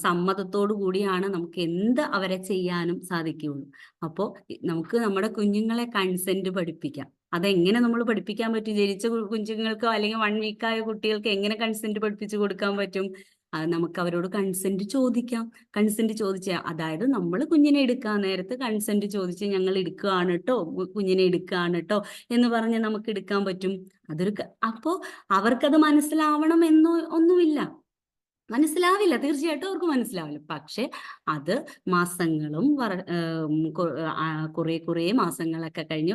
A: സമ്മതത്തോടു കൂടിയാണ് നമുക്ക് എന്ത് അവരെ ചെയ്യാനും സാധിക്കുകയുള്ളൂ. അപ്പോൾ നമുക്ക് നമ്മുടെ കുഞ്ഞുങ്ങളെ കൺസെന്റ് പഠിപ്പിക്കാം. അതെങ്ങനെ നമ്മൾ പഠിപ്പിക്കാൻ പറ്റും? ജനിച്ച കുഞ്ഞുങ്ങൾക്കോ അല്ലെങ്കിൽ 1 വീക്കായ കുട്ടികൾക്ക് എങ്ങനെ കൺസെന്റ് പഠിപ്പിച്ചു കൊടുക്കാൻ പറ്റും? അത് നമുക്ക് അവരോട് കൺസെന്റ് ചോദിക്കാം. കൺസെന്റ് ചോദിച്ച, അതായത് നമ്മൾ കുഞ്ഞിനെ എടുക്കാൻ നേരത്ത് കൺസെന്റ് ചോദിച്ച് ഞങ്ങൾ എടുക്കുകയാണ് കേട്ടോ, കുഞ്ഞിനെ എടുക്കുകയാണ് കേട്ടോ എന്ന് പറഞ്ഞ് നമുക്ക് എടുക്കാൻ പറ്റും. അപ്പോ അവർക്കത് മനസ്സിലാവണം എന്നോ ഒന്നുമില്ല, മനസ്സിലാവില്ല, തീർച്ചയായിട്ടും അവർക്ക് മനസ്സിലാവില്ല. പക്ഷെ അത് മാസങ്ങളും കുറെ മാസങ്ങളൊക്കെ കഴിഞ്ഞ്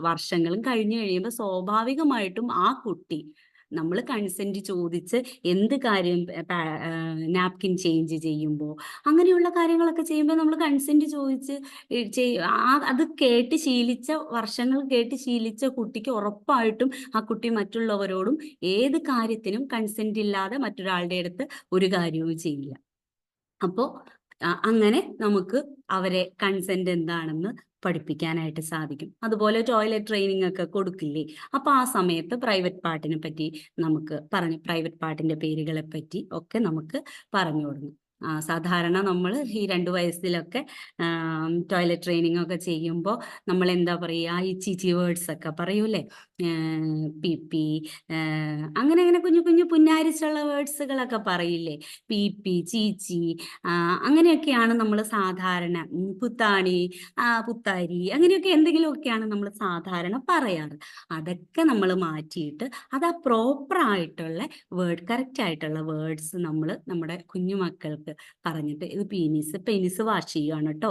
A: വർഷങ്ങളും കഴിഞ്ഞു കഴിയുമ്പോൾ സ്വാഭാവികമായിട്ടും ആ കുട്ടി നമ്മൾ കൺസെന്റ് ചോദിച്ച് എന്ത് കാര്യം നാപ്കിൻ ചേഞ്ച് ചെയ്യുമ്പോൾ അങ്ങനെയുള്ള കാര്യങ്ങളൊക്കെ ചെയ്യുമ്പോൾ നമ്മൾ കൺസെന്റ് ചോദിച്ച് അത് വർഷങ്ങൾ കേട്ട് ശീലിച്ച കുട്ടിക്ക് ഉറപ്പായിട്ടും ആ കുട്ടി മറ്റുള്ളവരോടും ഏത് കാര്യത്തിനും കൺസെന്റ് ഇല്ലാതെ മറ്റൊരാളുടെ അടുത്ത് ഒരു കാര്യവും ചെയ്യില്ല. അപ്പോൾ അങ്ങനെ നമുക്ക് അവരെ കൺസെന്റ് എന്താണെന്ന് പഠിപ്പിക്കാനായിട്ട് സാധിക്കും. അതുപോലെ ടോയ്ലറ്റ് ട്രെയിനിങ് ഒക്കെ കൊടുക്കില്ലേ, അപ്പൊ ആ സമയത്ത് പ്രൈവറ്റ് പാർട്ടിനെ പറ്റി നമുക്ക് പ്രൈവറ്റ് പാർട്ടിന്റെ പേരുകളെ പറ്റി ഒക്കെ നമുക്ക് പറഞ്ഞു കൊടുക്കും. സാധാരണ നമ്മൾ ഈ 2 വയസ്സിലൊക്കെ ടോയ്ലറ്റ് ട്രെയിനിങ് ഒക്കെ ചെയ്യുമ്പോൾ നമ്മൾ എന്താ പറയുക, ഈ ചീച്ചി വേർഡ്സ് ഒക്കെ പറയൂലേ, പി അങ്ങനെ കുഞ്ഞു കുഞ്ഞു പുന്നാരിച്ചുള്ള വേർഡ്സുകളൊക്കെ പറയില്ലേ, പി ചീച്ചി, അങ്ങനെയൊക്കെയാണ് നമ്മൾ സാധാരണ, പുത്താണി, പുത്താരി, അങ്ങനെയൊക്കെ എന്തെങ്കിലുമൊക്കെയാണ് നമ്മൾ സാധാരണ പറയാറ്. അതൊക്കെ നമ്മൾ മാറ്റിയിട്ട് അത് ആ പ്രോപ്പർ ആയിട്ടുള്ള കറക്റ്റ് ആയിട്ടുള്ള വേർഡ്സ് നമ്മൾ നമ്മുടെ കുഞ്ഞുമക്കൾക്ക് പറഞ്ഞിട്ട്, ഇത് പെനിസ് വാഷ് ചെയ്യുകയാണ് കേട്ടോ,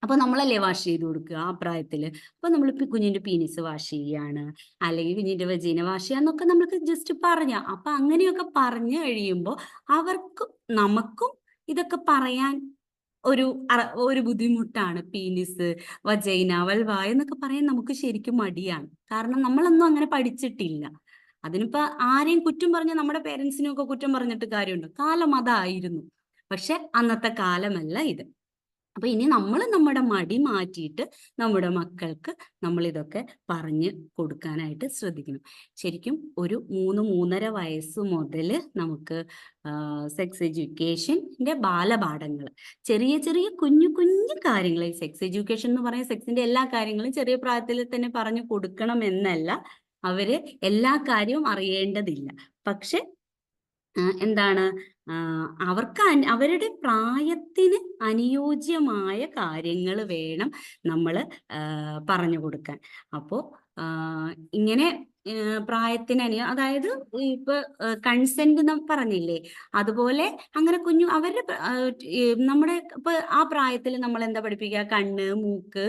A: അപ്പൊ നമ്മളല്ലേ വാഷ് ചെയ്ത് കൊടുക്കുക ആ പ്രായത്തില്. അപ്പൊ നമ്മൾ കുഞ്ഞിന്റെ പീനിസ് വാഷ് ചെയ്യാണ്, അല്ലെങ്കിൽ കുഞ്ഞിന്റെ വജീന വാഷ് ചെയ്യാന്നൊക്കെ നമുക്ക് ജസ്റ്റ് അപ്പൊ അങ്ങനെയൊക്കെ പറഞ്ഞു കഴിയുമ്പോൾ നമുക്കും ഇതൊക്കെ പറയാൻ ഒരു ബുദ്ധിമുട്ടാണ്. പീനിസ്, വജൈന, വൽവ എന്നൊക്കെ പറയാൻ നമുക്ക് ശരിക്കും മടിയാണ്. കാരണം നമ്മളൊന്നും അങ്ങനെ പഠിച്ചിട്ടില്ല. അതിനിപ്പോ ആരെയും കുറ്റം പറഞ്ഞ, നമ്മുടെ പേരൻസിനും ഒക്കെ കുറ്റം പറഞ്ഞിട്ട് കാര്യമുണ്ട്. കാലം അതായിരുന്നു. പക്ഷെ അന്നത്തെ കാലമല്ല ഇത്. അപ്പൊ ഇനി നമ്മൾ നമ്മുടെ മടി മാറ്റിയിട്ട് നമ്മുടെ മക്കൾക്ക് നമ്മൾ ഇതൊക്കെ പറഞ്ഞു കൊടുക്കാനായിട്ട് ശ്രദ്ധിക്കണം. ശരിക്കും ഒരു 3-3.5 വയസ്സ് മുതൽ നമുക്ക് സെക്സ് എഡ്യൂക്കേഷന്റെ ബാലപാഠങ്ങൾ, ചെറിയ ചെറിയ കുഞ്ഞു കുഞ്ഞു കാര്യങ്ങൾ, ഈ സെക്സ് എഡ്യൂക്കേഷൻ എന്ന് പറയുന്ന സെക്സിന്റെ എല്ലാ കാര്യങ്ങളും ചെറിയ പ്രായത്തിൽ തന്നെ പറഞ്ഞു കൊടുക്കണം എന്നല്ല, അവര് എല്ലാ കാര്യവും അറിയേണ്ടതില്ല. പക്ഷെ എന്താണ്, അവരുടെ പ്രായത്തിന് അനുയോജ്യമായ കാര്യങ്ങൾ വേണം നമ്മൾ പറഞ്ഞു കൊടുക്കാൻ. അപ്പോൾ ഇങ്ങനെ പ്രായത്തിന് അതായത് ഇപ്പൊ കൺസെന്റ് പറഞ്ഞില്ലേ, അതുപോലെ അങ്ങനെ അവരുടെ നമ്മുടെ ഇപ്പൊ ആ പ്രായത്തിൽ നമ്മൾ എന്താ പഠിപ്പിക്കുക, കണ്ണ്, മൂക്ക്,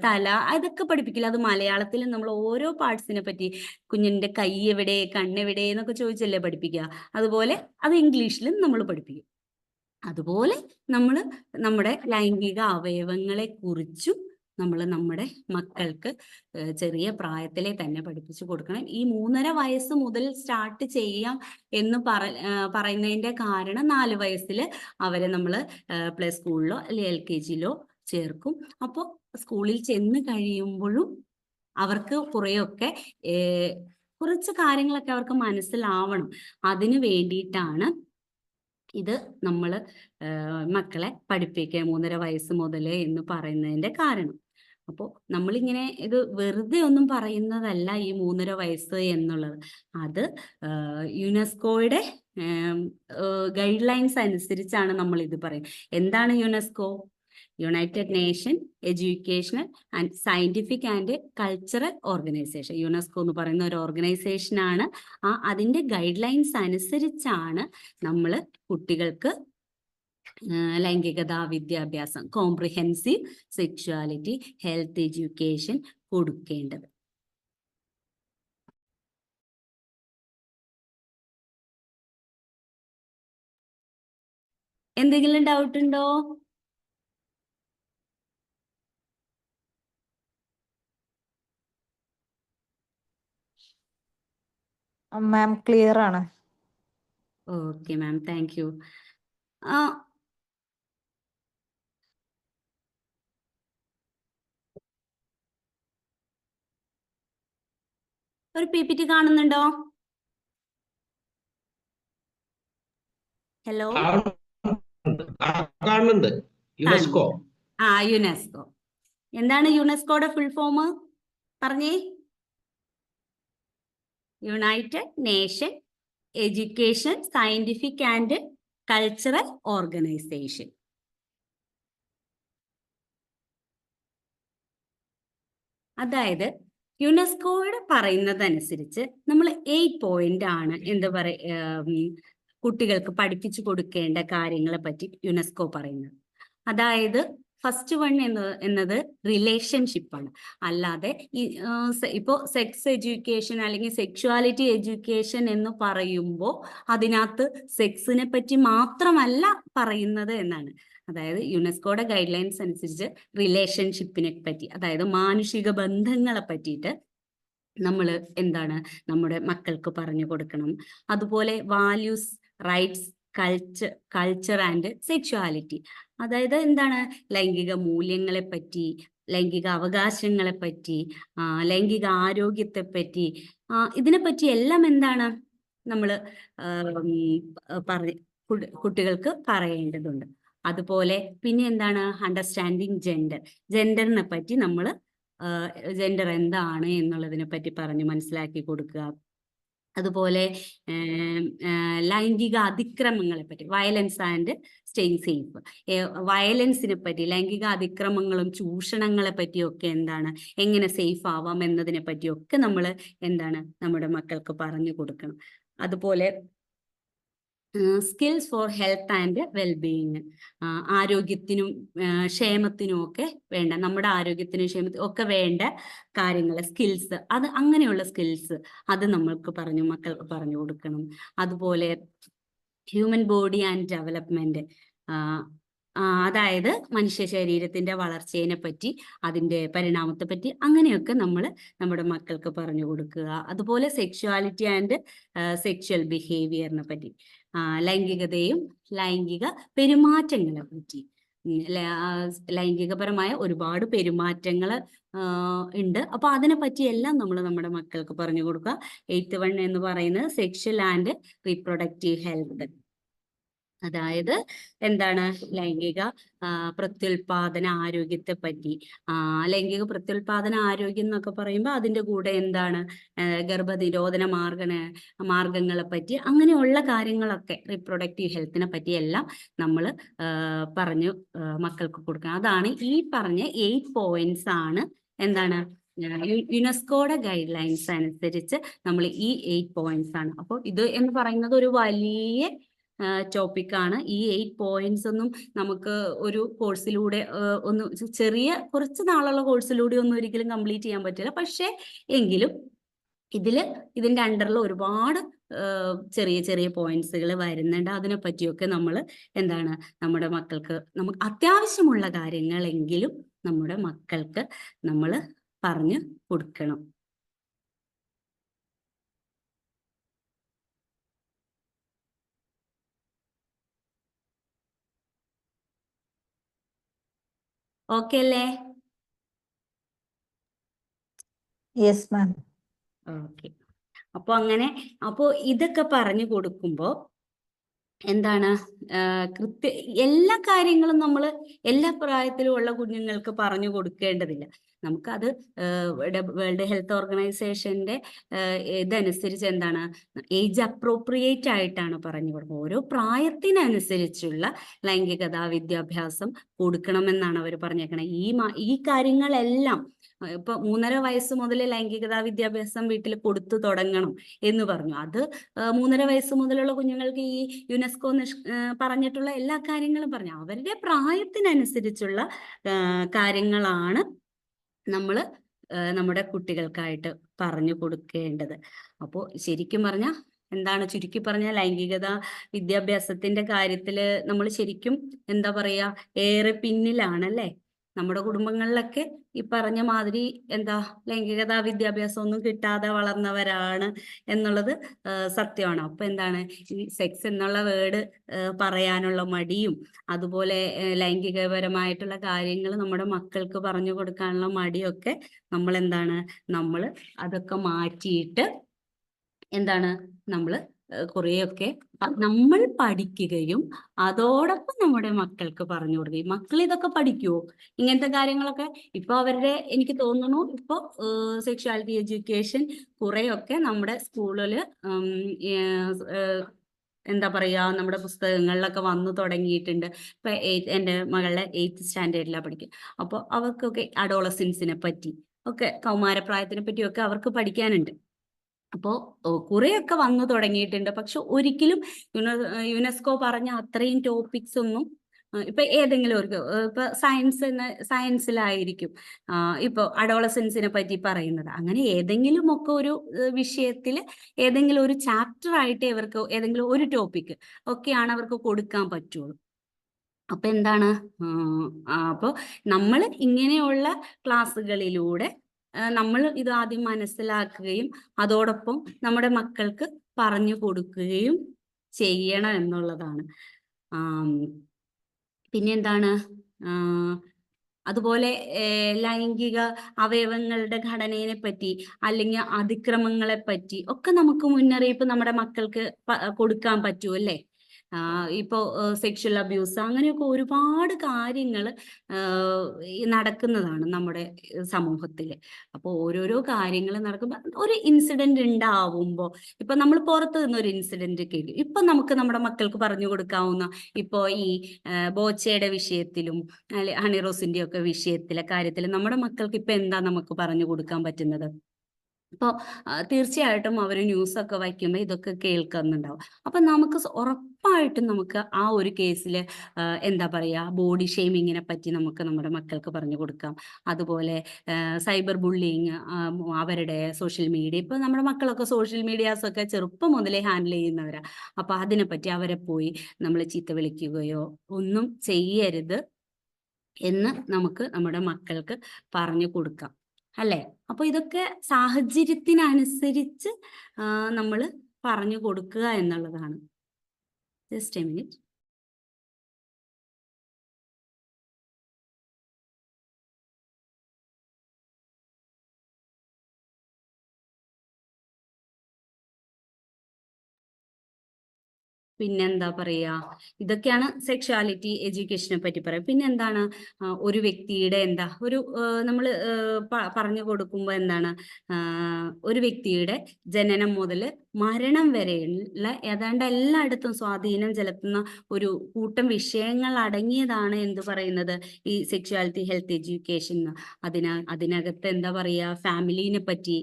A: തല, അതൊക്കെ പഠിപ്പിക്കില്ല. അത് മലയാളത്തിൽ നമ്മൾ ഓരോ പാർട്സിനെ പറ്റി, കുഞ്ഞിന്റെ കൈ എവിടെ, കണ്ണെവിടെ എന്നൊക്കെ ചോദിച്ചല്ലേ പഠിപ്പിക്കുക. അതുപോലെ അത് ഇംഗ്ലീഷിലും നമ്മൾ പഠിപ്പിക്കും. അതുപോലെ നമ്മൾ നമ്മുടെ ലൈംഗിക അവയവങ്ങളെ കുറിച്ചും നമ്മൾ നമ്മുടെ മക്കൾക്ക് ചെറിയ പ്രായത്തിലെ തന്നെ പഠിപ്പിച്ചു കൊടുക്കണം. ഈ 3.5 വയസ്സ് മുതൽ സ്റ്റാർട്ട് ചെയ്യാം എന്ന് പറയുന്നതിന്റെ കാരണം, 4 വയസ്സിൽ അവരെ നമ്മൾ പ്ലേ സ്കൂളിലോ അല്ലെങ്കിൽ LKGയിലോ ചേർക്കും. അപ്പോൾ സ്കൂളിൽ ചെന്ന് കഴിയുമ്പോഴും അവർക്ക് കുറച്ച് കാര്യങ്ങളൊക്കെ അവർക്ക് മനസ്സിലാവണം. അതിനു വേണ്ടിയിട്ടാണ് ഇത് നമ്മൾ മക്കളെ പഠിപ്പിക്കുക 3.5 വയസ്സ് മുതൽ എന്ന് പറയുന്നതിന്റെ കാരണം. അപ്പോൾ നമ്മളിങ്ങനെ ഇത് വെറുതെ ഒന്നും പറയുന്നതല്ല ഈ 3.5 വയസ്സ് എന്നുള്ളത്. അത് യുനെസ്കോയുടെ ഗൈഡ് ലൈൻസ് അനുസരിച്ചാണ് നമ്മൾ ഇത് പറയുന്നത്. എന്താണ് UNESCO? United nation educational and scientific and cultural organisation. UNESCO എന്ന് പറയുന്ന ഒരു ഓർഗനൈസേഷനാണ്. അതിന്റെ ഗൈഡ് ലൈൻസ് അനുസരിച്ചാണ് നമ്മൾ കുട്ടികൾക്ക് ലൈംഗികതാ വിദ്യാഭ്യാസം, കോംപ്രിഹെൻസീവ് സെക്ഷുവാലിറ്റി ഹെൽത്ത് എഡ്യൂക്കേഷൻ കൊടുക്കേണ്ടത്. എന്തെങ്കിലും ഡൗട്ട് ഉണ്ടോ?
E: മാം ക്ലിയർ ആണ്.
A: Okay ma'am, thank U. ഒരു PPT കാണുന്നുണ്ടോ? ഹലോ
D: കാണുന്നുണ്ട്. യുനെസ്കോ.
A: യുനെസ്കോ. എന്താണ് യുനെസ്കോയുടെ ഫുൾ ഫോം പറഞ്ഞേ? United nation education scientific and cultural organisation. അതായത് യുനെസ്കോയുടെ പറയുന്നതനുസരിച്ച് നമ്മൾ 8 പോയിന്റ് ആണ് എന്താ കുട്ടികൾക്ക് പഠിപ്പിച്ചു കൊടുക്കേണ്ട കാര്യങ്ങളെ പറ്റി യുനെസ്കോ പറയുന്നത്. അതായത് ഫസ്റ്റ് വൺ എന്നത് റിലേഷൻഷിപ്പാണ്. അല്ലാതെ ഇപ്പോൾ സെക്സ് എഡ്യൂക്കേഷൻ അല്ലെങ്കിൽ സെക്ഷുവാലിറ്റി എഡ്യൂക്കേഷൻ എന്ന് പറയുമ്പോൾ അതിനകത്ത് സെക്സിനെ പറ്റി മാത്രമല്ല പറയുന്നത് എന്നാണ്. അതായത് യുനെസ്കോയുടെ ഗൈഡ് ലൈൻസ് അനുസരിച്ച് റിലേഷൻഷിപ്പിനെ പറ്റി, അതായത് മാനുഷിക ബന്ധങ്ങളെ പറ്റിയിട്ട് നമ്മൾ എന്താണ് നമ്മുടെ മക്കൾക്ക് പറഞ്ഞു കൊടുക്കണം. അതുപോലെ values, rights, culture and sexuality, അതായത് എന്താണ് ലൈംഗിക മൂല്യങ്ങളെ പറ്റി, ലൈംഗിക അവകാശങ്ങളെ പറ്റി, ലൈംഗിക ആരോഗ്യത്തെ പറ്റി, ഇതിനെപ്പറ്റി എല്ലാം എന്താണ് നമ്മൾ കുട്ടികൾക്ക് പറയേണ്ടതുണ്ട്. അതുപോലെ പിന്നെ എന്താണ് അണ്ടർസ്റ്റാൻഡിങ് ജെൻഡറിനെ പറ്റി നമ്മൾ ജെൻഡർ എന്താണ് എന്നുള്ളതിനെ പറ്റി പറഞ്ഞ് മനസ്സിലാക്കി കൊടുക്കുക. അതുപോലെ ലൈംഗിക അതിക്രമങ്ങളെ പറ്റി, വയലൻസ് ആൻഡ് സ്റ്റേയിങ് സേഫ്, വയലൻസിനെ പറ്റി, ലൈംഗിക അതിക്രമങ്ങളും ചൂഷണങ്ങളെ പറ്റിയൊക്കെ എന്താണ് എങ്ങനെ സേഫ് ആവാം എന്നതിനെ പറ്റിയൊക്കെ നമ്മൾ എന്താണ് നമ്മുടെ മക്കൾക്ക് പറഞ്ഞു കൊടുക്കണം. അതുപോലെ skills for health and wellbeing, ആരോഗ്യത്തിനും ക്ഷേമത്തിനും ഒക്കെ വേണ്ട, നമ്മുടെ ആരോഗ്യത്തിനും ക്ഷേമത്തിനും ഒക്കെ വേണ്ട കാര്യങ്ങൾ, സ്കിൽസ്, അത് അങ്ങനെയുള്ള സ്കിൽസ് അത് മക്കൾക്ക് പറഞ്ഞു കൊടുക്കണം. അതുപോലെ ഹ്യൂമൻ ബോഡി ആൻഡ് ഡെവലപ്മെന്റ്, അതായത് മനുഷ്യ ശരീരത്തിന്റെ വളർച്ചയെ പറ്റി, അതിന്റെ പരിണാമത്തെ പറ്റി അങ്ങനെയൊക്കെ നമ്മൾ നമ്മുടെ മക്കൾക്ക് പറഞ്ഞു കൊടുക്കുക. അതുപോലെ സെക്ഷുവാലിറ്റി ആൻഡ് സെക്ഷൽ ബിഹേവിയറിനെ പറ്റി, ലൈംഗികതയും ലൈംഗിക പെരുമാറ്റങ്ങളെ പറ്റി, ലൈംഗികപരമായ ഒരുപാട് പെരുമാറ്റങ്ങൾ ഉണ്ട്. അപ്പൊ അതിനെ പറ്റിയെല്ലാം നമ്മൾ നമ്മുടെ മക്കൾക്ക് പറഞ്ഞു കൊടുക്കുക. 8th വൺ എന്ന് പറയുന്നത് സെക്ഷൽ ആൻഡ് റീപ്രൊഡക്റ്റീവ് ഹെൽത്ത്, അതായത് എന്താണ് ലൈംഗിക പ്രത്യുൽപാദന ആരോഗ്യത്തെ പറ്റി. ലൈംഗിക പ്രത്യുൽപാദന ആരോഗ്യം എന്നൊക്കെ പറയുമ്പോൾ അതിൻ്റെ കൂടെ എന്താണ് ഗർഭനിരോധന മാർഗങ്ങളെ പറ്റി, അങ്ങനെയുള്ള കാര്യങ്ങളൊക്കെ, റീപ്രൊഡക്റ്റീവ് ഹെൽത്തിനെ പറ്റി എല്ലാം നമ്മൾ പറഞ്ഞു മക്കൾക്ക് കൊടുക്കണം. അതാണ് ഈ പറഞ്ഞ 8 പോയിന്റ്സ് ആണ് എന്താണ് യുനെസ്കോയുടെ ഗൈഡ് ലൈൻസ് അനുസരിച്ച് നമ്മൾ ഈ 8 പോയിന്റ്സ് ആണ്. അപ്പോൾ ഇത് എന്ന് പറയുന്നത് ഒരു വലിയ ടോപ്പിക്കാണ്. ഈ 8 പോയിന്റ്സ് ഒന്നും നമുക്ക് ഒരു കോഴ്സിലൂടെ കുറച്ച് നാളുള്ള കോഴ്സിലൂടെ ഒന്നും ഒരിക്കലും കംപ്ലീറ്റ് ചെയ്യാൻ പറ്റില്ല. പക്ഷേ എങ്കിലും ഇതിന്റെ അണ്ടറിൽ ഒരുപാട് ചെറിയ ചെറിയ പോയിന്റ്സുകൾ വരുന്നുണ്ട്. അതിനെ പറ്റിയൊക്കെ നമ്മൾ എന്താണ് നമ്മുടെ മക്കൾക്ക്, നമുക്ക് അത്യാവശ്യമുള്ള കാര്യങ്ങളെങ്കിലും നമ്മുടെ മക്കൾക്ക് നമ്മൾ പറഞ്ഞു കൊടുക്കണം. ഓക്കെ അല്ലേ?
E: Yes ma'am.
A: ഓക്കെ. അപ്പോൾ ഇതൊക്കെ പറഞ്ഞു കൊടുക്കുമ്പോൾ എന്താണ് എല്ലാ കാര്യങ്ങളും നമ്മൾ എല്ലാ പ്രായത്തിലും ഉള്ള കുഞ്ഞുങ്ങൾക്ക് പറഞ്ഞു കൊടുക്കേണ്ടതില്ല. നമുക്കത് വേൾഡ് ഹെൽത്ത് ഓർഗനൈസേഷന്റെ ഇതനുസരിച്ച് എന്താണ് ഏജ് അപ്രോപ്രിയേറ്റ് ആയിട്ടാണ് പറഞ്ഞു കൊടുക്കുന്നത്. ഓരോ പ്രായത്തിനനുസരിച്ചുള്ള ലൈംഗികതാ വിദ്യാഭ്യാസം കൊടുക്കണമെന്നാണ് അവർ പറഞ്ഞേക്കണത്. ഈ കാര്യങ്ങളെല്ലാം ഇപ്പൊ 3.5 വയസ്സ് മുതൽ ലൈംഗികതാ വിദ്യാഭ്യാസം വീട്ടിൽ കൊടുത്തു തുടങ്ങണം എന്ന് പറഞ്ഞു. അത് 3.5 വയസ്സ് മുതലുള്ള കുഞ്ഞുങ്ങൾക്ക് ഈ യുനെസ്കോ പറഞ്ഞിട്ടുള്ള എല്ലാ കാര്യങ്ങളും പറഞ്ഞു അവരുടെ പ്രായത്തിനനുസരിച്ചുള്ള കാര്യങ്ങളാണ് നമ്മൾ നമ്മുടെ കുട്ടികൾക്കായിട്ട് പറഞ്ഞു കൊടുക്കേണ്ടത്. അപ്പോൾ ശരിക്കും പറഞ്ഞാൽ എന്താണ്, ചുരുക്കി പറഞ്ഞാൽ ലൈംഗികത വിദ്യാഭ്യാസത്തിന്റെ കാര്യത്തിൽ നമ്മൾ ശരിക്കും എന്താ പറയാ ഏറെ പിന്നിലാണല്ലേ. നമ്മുടെ കുടുംബങ്ങളിലൊക്കെ ഈ പറഞ്ഞ മാതിരി ലൈംഗികതാ വിദ്യാഭ്യാസം ഒന്നും കിട്ടാതെ വളർന്നവരാണ് എന്നുള്ളത് സത്യമാണ്. അപ്പൊ എന്താണ് ഈ സെക്സ് എന്നുള്ള വേർഡ് പറയാനുള്ള മടിയും, അതുപോലെ ലൈംഗികപരമായിട്ടുള്ള കാര്യങ്ങൾ നമ്മുടെ മക്കൾക്ക് പറഞ്ഞു കൊടുക്കാനുള്ള മടിയൊക്കെ നമ്മൾ അതൊക്കെ മാറ്റിയിട്ട് നമ്മൾ കുറേയൊക്കെ നമ്മൾ പഠിക്കുകയും അതോടൊപ്പം നമ്മുടെ മക്കൾക്ക് പറഞ്ഞു കൊടുക്കുകയും. മക്കൾ ഇതൊക്കെ പഠിക്കുവോ ഇങ്ങനത്തെ കാര്യങ്ങളൊക്കെ? ഇപ്പൊ അവരുടെ എനിക്ക് തോന്നുന്നു ഇപ്പൊ സെക്ഷുവാലിറ്റി എഡ്യൂക്കേഷൻ കുറെയൊക്കെ നമ്മുടെ സ്കൂളിൽ എന്താ പറയാ നമ്മുടെ പുസ്തകങ്ങളിലൊക്കെ വന്നു തുടങ്ങിയിട്ടുണ്ട്. ഇപ്പൊ എൻ്റെ മകളുടെ 8th സ്റ്റാൻഡേർഡിലാണ് പഠിക്കുക. അപ്പോൾ അവർക്കൊക്കെ അഡോളസൻസിനെ പറ്റി ഒക്കെ കൗമാരപ്രായത്തിനെ പറ്റിയൊക്കെ അവർക്ക് പഠിക്കാനുണ്ട്. അപ്പോൾ കുറെയൊക്കെ വന്നു തുടങ്ങിയിട്ടുണ്ട്. പക്ഷെ ഒരിക്കലും യുനെസ്കോ പറഞ്ഞ അത്രയും ടോപ്പിക്സ് ഒന്നും ഇപ്പൊ ഏതെങ്കിലും ഒരു ഇപ്പൊ സയൻസിലായിരിക്കും ഇപ്പൊ അഡോളസൻസിനെ പറ്റി പറയുന്നത്. അങ്ങനെ ഏതെങ്കിലും ഒക്കെ ഒരു വിഷയത്തിൽ ഏതെങ്കിലും ഒരു ചാപ്റ്റർ ആയിട്ട് ഇവർക്ക് ഏതെങ്കിലും ഒരു ടോപ്പിക് ഒക്കെയാണ് അവർക്ക് കൊടുക്കാൻ പറ്റുള്ളൂ. അപ്പൊ എന്താണ് അപ്പോൾ നമ്മൾ ഇങ്ങനെയുള്ള ക്ലാസ്സുകളിലൂടെ നമ്മൾ ഇത് ആദ്യം മനസ്സിലാക്കുകയും അതോടൊപ്പം നമ്മുടെ മക്കൾക്ക് പറഞ്ഞു കൊടുക്കുകയും ചെയ്യണം എന്നുള്ളതാണ്. പിന്നെന്താണ് അതുപോലെ ലൈംഗിക അവയവങ്ങളുടെ ഘടനയെ പറ്റി അല്ലെങ്കിൽ അതിക്രമങ്ങളെ പറ്റി ഒക്കെ നമുക്ക് മുന്നറിയിപ്പ് നമ്മുടെ മക്കൾക്ക് കൊടുക്കാൻ പറ്റും അല്ലേ? ഇപ്പോ സെക്ഷൽ അബ്യൂസ് അങ്ങനെയൊക്കെ ഒരുപാട് കാര്യങ്ങൾ നടക്കുന്നതാണ് നമ്മുടെ സമൂഹത്തിൽ. അപ്പോൾ ഓരോരോ കാര്യങ്ങൾ നടക്കുമ്പോൾ ഒരു ഇൻസിഡന്റ് ഉണ്ടാവുമ്പോൾ ഇപ്പൊ നമ്മൾ പുറത്തു നിന്നൊരു ഇൻസിഡന്റ് കേട്ടു, ഇപ്പൊ നമുക്ക് നമ്മുടെ മക്കൾക്ക് പറഞ്ഞു കൊടുക്കാവുന്ന ഇപ്പോ ഈ ബോച്ചയുടെ വിഷയത്തിലും ഹണിറോസിന്റെ ഒക്കെ വിഷയത്തിലെ കാര്യത്തിൽ നമ്മുടെ മക്കൾക്ക് ഇപ്പൊ എന്താ നമുക്ക് പറഞ്ഞു കൊടുക്കാൻ പറ്റുന്നത്? ഇപ്പോൾ തീർച്ചയായിട്ടും അവർ ന്യൂസൊക്കെ വയ്ക്കുമ്പോൾ ഇതൊക്കെ കേൾക്കുന്നുണ്ടാവും. അപ്പം നമുക്ക് ഉറപ്പായിട്ടും നമുക്ക് ആ ഒരു കേസിൽ എന്താ പറയുക ബോഡി ഷെയ്മിങ്ങിനെ പറ്റി നമുക്ക് നമ്മുടെ മക്കൾക്ക് പറഞ്ഞു കൊടുക്കാം. അതുപോലെ സൈബർ ബുള്ളിങ് അവരുടെ സോഷ്യൽ മീഡിയ ഇപ്പം നമ്മുടെ മക്കളൊക്കെ സോഷ്യൽ മീഡിയാസൊക്കെ ചെറുപ്പം മുതലേ ഹാൻഡിൽ ചെയ്യുന്നവരാണ്. അപ്പം അതിനെപ്പറ്റി അവരെ പോയി നമ്മൾ ചീത്ത വിളിക്കുകയോ ഒന്നും ചെയ്യരുത് എന്ന് നമുക്ക് നമ്മുടെ മക്കൾക്ക് പറഞ്ഞു കൊടുക്കാം അല്ലേ? അപ്പൊ ഇതൊക്കെ സാഹചര്യത്തിനനുസരിച്ച് നമ്മൾ പറഞ്ഞു കൊടുക്കുക എന്നുള്ളതാണ്. Just A minute. പിന്നെന്താ പറയാ, ഇതൊക്കെയാണ് സെക്ഷുവാലിറ്റി എഡ്യൂക്കേഷനെ പറ്റി പറയാം. പിന്നെ എന്താണ് ഒരു വ്യക്തിയുടെ എന്താ ഒരു നമ്മൾ പറഞ്ഞു കൊടുക്കുമ്പോൾ എന്താണ് ഒരു വ്യക്തിയുടെ ജനനം മുതൽ മരണം വരെയുള്ള ഏതാണ്ട് എല്ലായിടത്തും സ്വാധീനം ചെലുത്തുന്ന ഒരു കൂട്ടം വിഷയങ്ങൾ അടങ്ങിയതാണ് എന്ത് പറയുന്നത് ഈ സെക്ഷുവാലിറ്റി ഹെൽത്ത് എഡ്യൂക്കേഷൻ. അതിനകത്ത് എന്താ പറയുക ഫാമിലിനെ പറ്റി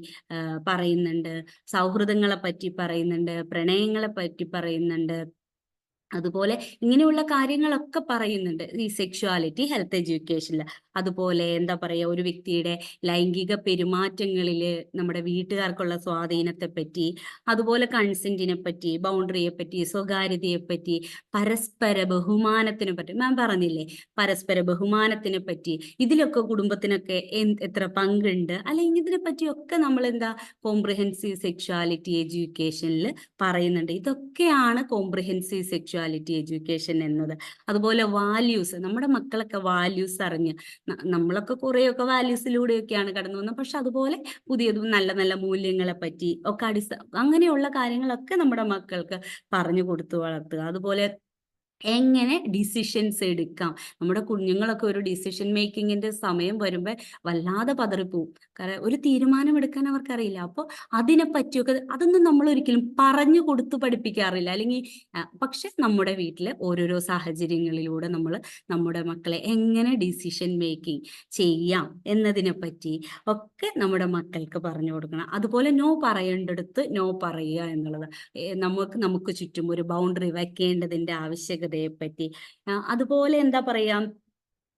A: പറയുന്നുണ്ട്, സൗഹൃദങ്ങളെ പറ്റി പറയുന്നുണ്ട്, പ്രണയങ്ങളെ പറ്റി പറയുന്നുണ്ട്, അതുപോലെ ഇങ്ങനെയുള്ള കാര്യങ്ങളൊക്കെ പറയുന്നുണ്ട് ഈ സെക്ഷുവാലിറ്റി ഹെൽത്ത് എഡ്യൂക്കേഷനിൽ. അതുപോലെ എന്താ പറയുക ഒരു വ്യക്തിയുടെ ലൈംഗിക പെരുമാറ്റങ്ങളിൽ നമ്മുടെ വീട്ടുകാർക്കുള്ള സ്വാധീനത്തെ പറ്റി, അതുപോലെ കൺസെന്റിനെ പറ്റി, ബൗണ്ടറിയെ പറ്റി, സ്വകാര്യതയെ പറ്റി, പരസ്പര ബഹുമാനത്തിനെ പറ്റി ഞാൻ പറഞ്ഞില്ലേ, പരസ്പര ബഹുമാനത്തിനെ പറ്റി, ഇതിലൊക്കെ കുടുംബത്തിനൊക്കെ എത്ര പങ്കുണ്ട് അല്ലെങ്കിൽ ഇതിനെ പറ്റിയൊക്കെ നമ്മൾ എന്താ കോംപ്രിഹെൻസീവ് സെക്ഷുവാലിറ്റി എഡ്യൂക്കേഷനിൽ പറയുന്നുണ്ട്. ഇതൊക്കെയാണ് കോംപ്രിഹെൻസീവ് സെക്ഷുവാലിറ്റി എഡ്യൂക്കേഷൻ എന്നത്. അതുപോലെ വാല്യൂസ്, നമ്മുടെ മക്കളൊക്കെ വാല്യൂസ് അറിഞ്ഞ് നമ്മളൊക്കെ കുറേയൊക്കെ വാല്യൂസിലൂടെയൊക്കെയാണ് കടന്നു വന്നത്. പക്ഷെ അതുപോലെ പുതിയതും നല്ല നല്ല മൂല്യങ്ങളെ പറ്റി ഒക്കെ അങ്ങനെയുള്ള കാര്യങ്ങളൊക്കെ നമ്മുടെ മക്കൾക്ക് പറഞ്ഞു കൊടുത്തു വളർത്തുക. അതുപോലെ എങ്ങനെ ഡിസിഷൻസ് എടുക്കാം, നമ്മുടെ കുഞ്ഞുങ്ങളൊക്കെ ഒരു ഡിസിഷൻ മേക്കിങ്ങിന്റെ സമയം വരുമ്പോൾ വല്ലാതെ പതറിപ്പോവും. കാരണം ഒരു തീരുമാനം എടുക്കാൻ അവർക്കറിയില്ല. അപ്പോൾ അതിനെ പറ്റിയൊക്കെ അതൊന്നും നമ്മൾ ഒരിക്കലും പറഞ്ഞു കൊടുത്തു പഠിപ്പിക്കാറില്ല. അല്ലെങ്കിൽ പക്ഷെ നമ്മുടെ വീട്ടിൽ ഓരോരോ സാഹചര്യങ്ങളിലൂടെ നമ്മൾ നമ്മുടെ മക്കളെ എങ്ങനെ ഡിസിഷൻ മേക്കിംഗ് ചെയ്യാം എന്നതിനെ പറ്റി ഒക്കെ നമ്മുടെ മക്കൾക്ക് പറഞ്ഞു കൊടുക്കണം. അതുപോലെ നോ പറയേണ്ടടുത്ത് നോ പറയുക എന്നുള്ളത്, നമുക്ക് ചുറ്റും ഒരു ബൗണ്ടറി വയ്ക്കേണ്ടതിന്റെ ആവശ്യകതയെ പറ്റി, അതുപോലെ എന്താ പറയാ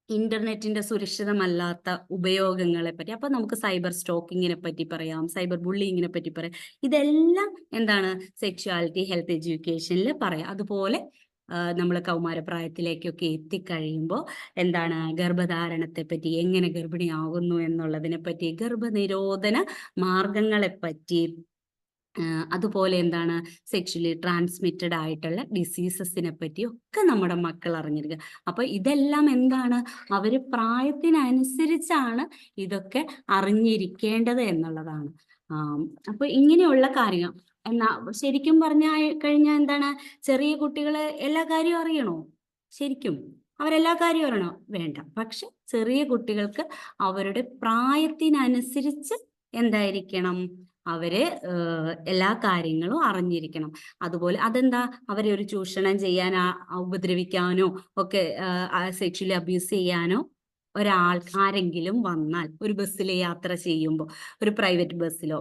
A: ഇന്റർനെറ്റിന്റെ സുരക്ഷിതമല്ലാത്ത ഉപയോഗങ്ങളെ പറ്റി. അപ്പൊ നമുക്ക് സൈബർ സ്റ്റോക്കിങ്ങിനെ പറ്റി പറയാം, സൈബർ ബുള്ളിങ്ങിനെ പറ്റി പറയാം. ഇതെല്ലാം എന്താണ് സെക്ഷുവാലിറ്റി ഹെൽത്ത് എഡ്യൂക്കേഷനിൽ പറയാം. അതുപോലെ നമ്മൾ കൗമാരപ്രായത്തിലേക്കൊക്കെ എത്തിക്കഴിയുമ്പോൾ എന്താണ് ഗർഭധാരണത്തെ പറ്റി, എങ്ങനെ ഗർഭിണിയാകുന്നു എന്നുള്ളതിനെ പറ്റി, ഗർഭനിരോധന മാർഗങ്ങളെ പറ്റി, അതുപോലെ എന്താണ് സെക്ഷലി ട്രാൻസ്മിറ്റഡ് ആയിട്ടുള്ള ഡിസീസസിനെ പറ്റി ഒക്കെ നമ്മുടെ മക്കൾ അറിഞ്ഞിരിക്കുക. അപ്പൊ ഇതെല്ലാം എന്താണ് അവര് പ്രായത്തിനനുസരിച്ചാണ് ഇതൊക്കെ അറിഞ്ഞിരിക്കേണ്ടത് എന്നുള്ളതാണ്. അപ്പൊ ഇങ്ങനെയുള്ള കാര്യങ്ങൾ എന്നാ ശരിക്കും പറഞ്ഞ കഴിഞ്ഞാൽ എന്താണ്, ചെറിയ കുട്ടികളെ എല്ലാ കാര്യവും അറിയണോ? ശരിക്കും അവരെല്ലാ കാര്യവും അറിയണോ? വേണ്ട. പക്ഷെ ചെറിയ കുട്ടികൾക്ക് അവരുടെ പ്രായത്തിനനുസരിച്ച് എന്തായിരിക്കണം, അവര് എല്ലാ കാര്യങ്ങളും അറിഞ്ഞിരിക്കണം. അതുപോലെ അതെന്താ, അവരെ ഒരു ചൂഷണം ചെയ്യാൻ ഉപദ്രവിക്കാനോ ഒക്കെ സെക്ഷലി അബ്യൂസ് ചെയ്യാനോ ആരെങ്കിലും വന്നാൽ, ഒരു ബസ്സിൽ യാത്ര ചെയ്യുമ്പോൾ, ഒരു പ്രൈവറ്റ് ബസ്സിലോ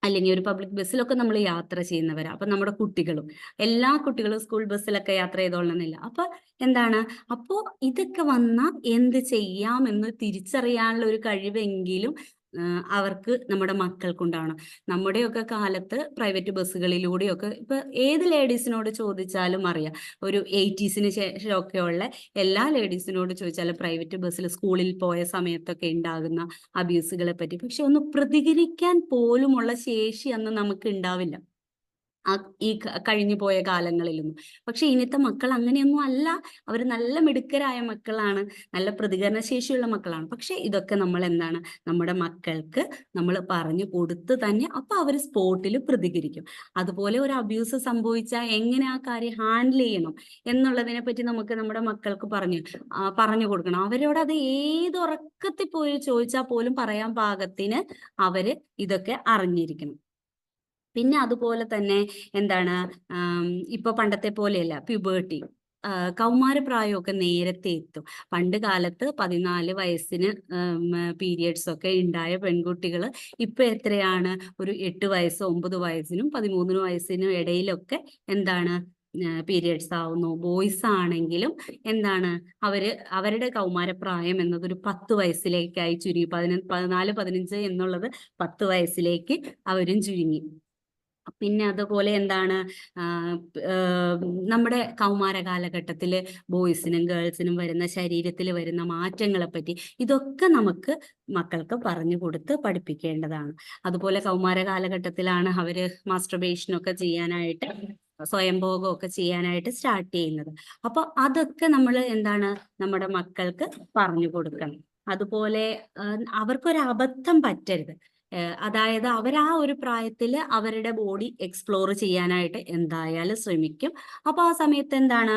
A: അല്ലെങ്കിൽ ഒരു പബ്ലിക് ബസ്സിലൊക്കെ നമ്മൾ യാത്ര ചെയ്യുന്നവരാ. അപ്പൊ നമ്മുടെ കുട്ടികളും, എല്ലാ കുട്ടികളും സ്കൂൾ ബസ്സിലൊക്കെ യാത്ര ചെയ്തോളണമെന്നില്ല. അപ്പൊ എന്താണ്, അപ്പോ ഇതൊക്കെ വന്നാൽ എന്ത് ചെയ്യാമെന്ന് തിരിച്ചറിയാനുള്ള ഒരു കഴിവെങ്കിലും അവർക്ക്, നമ്മുടെ മക്കൾക്കുണ്ടാവണം. നമ്മുടെയൊക്കെ കാലത്ത് പ്രൈവറ്റ് ബസ്സുകളിലൂടെയൊക്കെ ഇപ്പൊ ഏത് ലേഡീസിനോട് ചോദിച്ചാലും അറിയാം, ഒരു 80s ശേഷമൊക്കെ ഉള്ള എല്ലാ ലേഡീസിനോട് ചോദിച്ചാലും പ്രൈവറ്റ് ബസ്സിൽ സ്കൂളിൽ പോയ സമയത്തൊക്കെ ഉണ്ടാകുന്ന അബ്യൂസുകളെ പറ്റി പക്ഷെ ഒന്ന് പ്രതികരിക്കാൻ പോലുമുള്ള ശേഷി അന്ന് നമുക്ക് ഉണ്ടാവില്ല, ഈ കഴിഞ്ഞു പോയ കാലങ്ങളിലൊന്നും. പക്ഷെ ഇന്നത്തെ മക്കൾ അങ്ങനെയൊന്നും അല്ല. അവർ നല്ല മിടുക്കരായ മക്കളാണ്, നല്ല പ്രതികരണ ശേഷിയുള്ള മക്കളാണ്. പക്ഷെ ഇതൊക്കെ നമ്മൾ എന്താണ്, നമ്മുടെ മക്കൾക്ക് നമ്മൾ പറഞ്ഞു കൊടുത്ത് തന്നെ അപ്പൊ അവർ സ്പോട്ടിൽ പ്രതികരിക്കും. അതുപോലെ ഒരു അബ്യൂസ് സംഭവിച്ചാൽ എങ്ങനെ ആ കാര്യം ഹാൻഡിൽ ചെയ്യണം എന്നുള്ളതിനെ പറ്റി നമുക്ക് നമ്മുടെ മക്കൾക്ക് പറഞ്ഞു കൊടുക്കണം. അവരോട് അത് ഏത് ഉറക്കത്തിൽ പോയി ചോദിച്ചാൽ പോലും പറയാൻ പാകത്തിന് അവര് ഇതൊക്കെ അറിഞ്ഞിരിക്കണം. പിന്നെ അതുപോലെ തന്നെ എന്താണ്, ഇപ്പൊ പണ്ടത്തെ പോലെയല്ല പ്യൂബേർട്ടി, കൗമാരപ്രായമൊക്കെ നേരത്തെ എത്തും. പണ്ട് കാലത്ത് 14 വയസ്സിന് പീരിയഡ്സ് ഒക്കെ ഉണ്ടായ പെൺകുട്ടികൾ ഇപ്പൊ എത്രയാണ്, ഒരു 8 വയസ്സ് 9 വയസ്സിനും 13 വയസ്സിനും ഇടയിലൊക്കെ എന്താണ് പീരിയഡ്സ് ആവുന്നു. ബോയ്സ് ആണെങ്കിലും എന്താണ്, അവരുടെ കൗമാരപ്രായം എന്നത് ഒരു 10 വയസ്സിലേക്കായി ചുരുങ്ങി. 14 15 എന്നുള്ളത് 10 വയസ്സിലേക്ക് അവരും ചുരുങ്ങി. പിന്നെ അതുപോലെ എന്താണ്, നമ്മുടെ കൗമാര കാലഘട്ടത്തിൽ ബോയ്സിനും ഗേൾസിനും വരുന്ന ശരീരത്തിൽ വരുന്ന മാറ്റങ്ങളെ പറ്റി ഇതൊക്കെ നമുക്ക് മക്കൾക്ക് പറഞ്ഞു കൊടുത്ത് പഠിപ്പിക്കേണ്ടതാണ്. അതുപോലെ കൗമാര കാലഘട്ടത്തിലാണ് അവര് മാസ്റ്റർബേഷനൊക്കെ ചെയ്യാനായിട്ട്, സ്വയംഭോഗമൊക്കെ ചെയ്യാനായിട്ട് സ്റ്റാർട്ട് ചെയ്യുന്നത്. അപ്പൊ അതൊക്കെ നമ്മൾ എന്താണ്, നമ്മുടെ മക്കൾക്ക് പറഞ്ഞു കൊടുക്കണം. അതുപോലെ അവർക്കൊരു അബദ്ധം പറ്റരുത്. അതായത് അവർ ആ ഒരു പ്രായത്തിൽ അവരുടെ ബോഡി എക്സ്പ്ലോർ ചെയ്യാനായിട്ട് എന്തായാലും ശ്രമിക്കും. അപ്പൊ ആ സമയത്ത് എന്താണ്,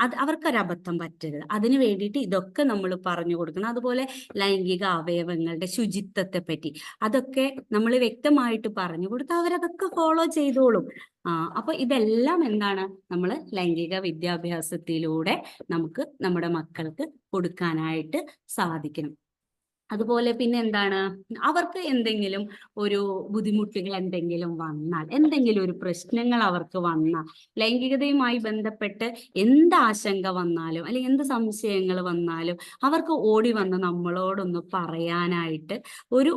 A: അത് അവർക്കൊരബദ്ധം പറ്റരുത്. അതിനു വേണ്ടിയിട്ട് ഇതൊക്കെ നമ്മൾ പറഞ്ഞു കൊടുക്കണം. അതുപോലെ ലൈംഗിക അവയവങ്ങളുടെ ശുചിത്വത്തെ പറ്റി അതൊക്കെ നമ്മൾ വ്യക്തമായിട്ട് പറഞ്ഞു കൊടുത്ത് അവരതൊക്കെ ഫോളോ ചെയ്തോളും. അപ്പൊ ഇതെല്ലാം എന്താണ്, നമ്മൾ ലൈംഗിക വിദ്യാഭ്യാസത്തിലൂടെ നമുക്ക് നമ്മുടെ മക്കൾക്ക് കൊടുക്കാനായിട്ട് സാധിക്കണം. അതുപോലെ പിന്നെ എന്താണ്, അവർക്ക് എന്തെങ്കിലും ഒരു ബുദ്ധിമുട്ടുകൾ എന്തെങ്കിലും വന്നാൽ, എന്തെങ്കിലും ഒരു പ്രശ്നങ്ങൾ അവർക്ക് വന്നാൽ, ലൈംഗികതയുമായി ബന്ധപ്പെട്ട് എന്ത് ആശങ്ക വന്നാലും അല്ലെങ്കിൽ എന്ത് സംശയങ്ങൾ വന്നാലും അവർക്ക് ഓടി വന്ന് നമ്മളോടൊന്ന് പറയാനായിട്ട് ഒരു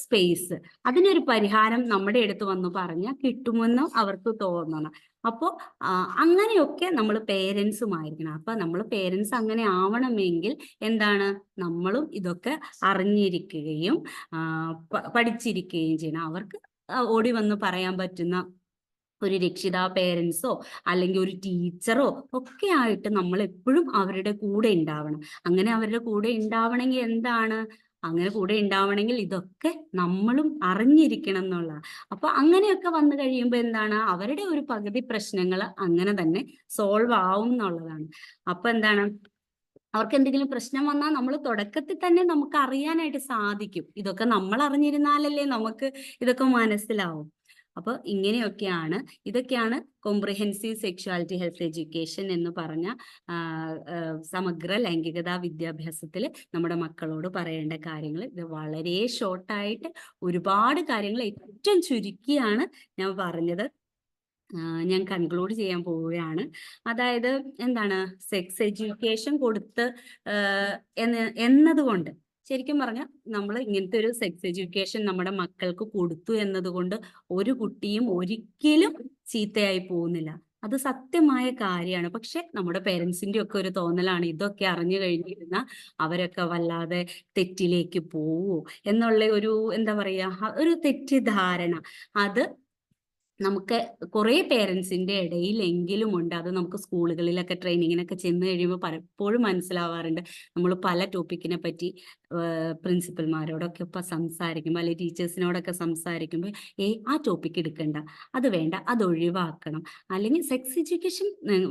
A: സ്പേസ്, അതിനൊരു പരിഹാരം നമ്മുടെ അടുത്ത് വന്ന് പറഞ്ഞാൽ കിട്ടുമെന്ന് അവർക്ക് തോന്നണം. അപ്പോൾ അങ്ങനെയൊക്കെ നമ്മൾ പേരൻസുമായിരിക്കണം. അപ്പൊ നമ്മൾ പേരൻസ് അങ്ങനെ ആവണമെങ്കിൽ എന്താണ്, നമ്മളും ഇതൊക്കെ അറിഞ്ഞിരിക്കുകയും പഠിച്ചിരിക്കുകയും ചെയ്യണം. അവർക്ക് ഓടി വന്ന് പറയാൻ പറ്റുന്ന ഒരു പേരൻസോ അല്ലെങ്കിൽ ഒരു ടീച്ചറോ ഒക്കെ ആയിട്ട് നമ്മൾ എപ്പോഴും അവരുടെ കൂടെ ഉണ്ടാവണം. അങ്ങനെ അവരുടെ കൂടെ ഉണ്ടാവണമെങ്കിൽ എന്താണ്, അങ്ങനെ കൂടെ ഉണ്ടാവണമെങ്കിൽ ഇതൊക്കെ നമ്മളും അറിഞ്ഞിരിക്കണം എന്നുള്ള. അപ്പൊ അങ്ങനെയൊക്കെ വന്നു കഴിയുമ്പോൾ എന്താണ്, അവരുടെ ഒരു പകുതി പ്രശ്നങ്ങൾ അങ്ങനെ തന്നെ സോൾവ് ആവും എന്നുള്ളതാണ്. അപ്പൊ എന്താണ്, അവർക്ക് എന്തെങ്കിലും പ്രശ്നം വന്നാൽ നമ്മൾ തുടക്കത്തിൽ തന്നെ നമുക്ക് അറിയാനായിട്ട് സാധിക്കും. ഇതൊക്കെ നമ്മൾ അറിഞ്ഞിരുന്നാലല്ലേ നമുക്ക് ഇതൊക്കെ മനസ്സിലാവും. അപ്പോൾ ഇതൊക്കെയാണ് കോംപ്രിഹെൻസീവ് സെക്ഷുവാലിറ്റി ഹെൽത്ത് എഡ്യൂക്കേഷൻ എന്ന് പറഞ്ഞ സമഗ്ര ലൈംഗികതാ വിദ്യാഭ്യാസത്തിൽ നമ്മുടെ മക്കളോട് പറയേണ്ട കാര്യങ്ങൾ. ഇത് വളരെ ഷോർട്ടായിട്ട് ഒരുപാട് കാര്യങ്ങൾ ഏറ്റവും ചുരുക്കിയാണ് ഞാൻ പറഞ്ഞത്. ഞാൻ കൺക്ലൂഡ് ചെയ്യാൻ പോവുകയാണ്. അതായത് എന്താണ്, സെക്സ് എഡ്യൂക്കേഷൻ കൊടുത്ത് എന്നതുകൊണ്ട്, ശരിക്കും പറഞ്ഞാൽ നമ്മൾ ഇങ്ങനത്തെ ഒരു സെക്സ് എഡ്യൂക്കേഷൻ നമ്മുടെ മക്കൾക്ക് കൊടുത്തു എന്നതുകൊണ്ട് ഒരു കുട്ടിയും ഒരിക്കലും ചീത്തയായി പോകുന്നില്ല. അത് സത്യമായ കാര്യമാണ്. പക്ഷെ നമ്മുടെ പേരൻസിന്റെ ഒക്കെ ഒരു തോന്നലാണ്, ഇതൊക്കെ അറിഞ്ഞു കഴിഞ്ഞിരുന്ന അവരൊക്കെ വല്ലാതെ തെറ്റിലേക്ക് പോവോ എന്നുള്ള ഒരു എന്താ പറയാ, ഒരു തെറ്റിദ്ധാരണ. അത് നമുക്ക് കുറേ പേരൻസിൻ്റെ ഇടയിലെങ്കിലും ഉണ്ട്. അത് നമുക്ക് സ്കൂളുകളിലൊക്കെ ട്രെയിനിങ്ങിനൊക്കെ ചെന്ന് കഴിയുമ്പോൾ പലപ്പോഴും മനസ്സിലാവാറുണ്ട്. നമ്മൾ പല ടോപ്പിക്കിനെ പറ്റി പ്രിൻസിപ്പൽമാരോടൊക്കെ ഇപ്പം സംസാരിക്കുമ്പോൾ അല്ലെങ്കിൽ ടീച്ചേഴ്സിനോടൊക്കെ സംസാരിക്കുമ്പോൾ ആ ടോപ്പിക്ക് എടുക്കണ്ട, അത് വേണ്ട, അത് ഒഴിവാക്കണം, അല്ലെങ്കിൽ സെക്സ് എഡ്യൂക്കേഷൻ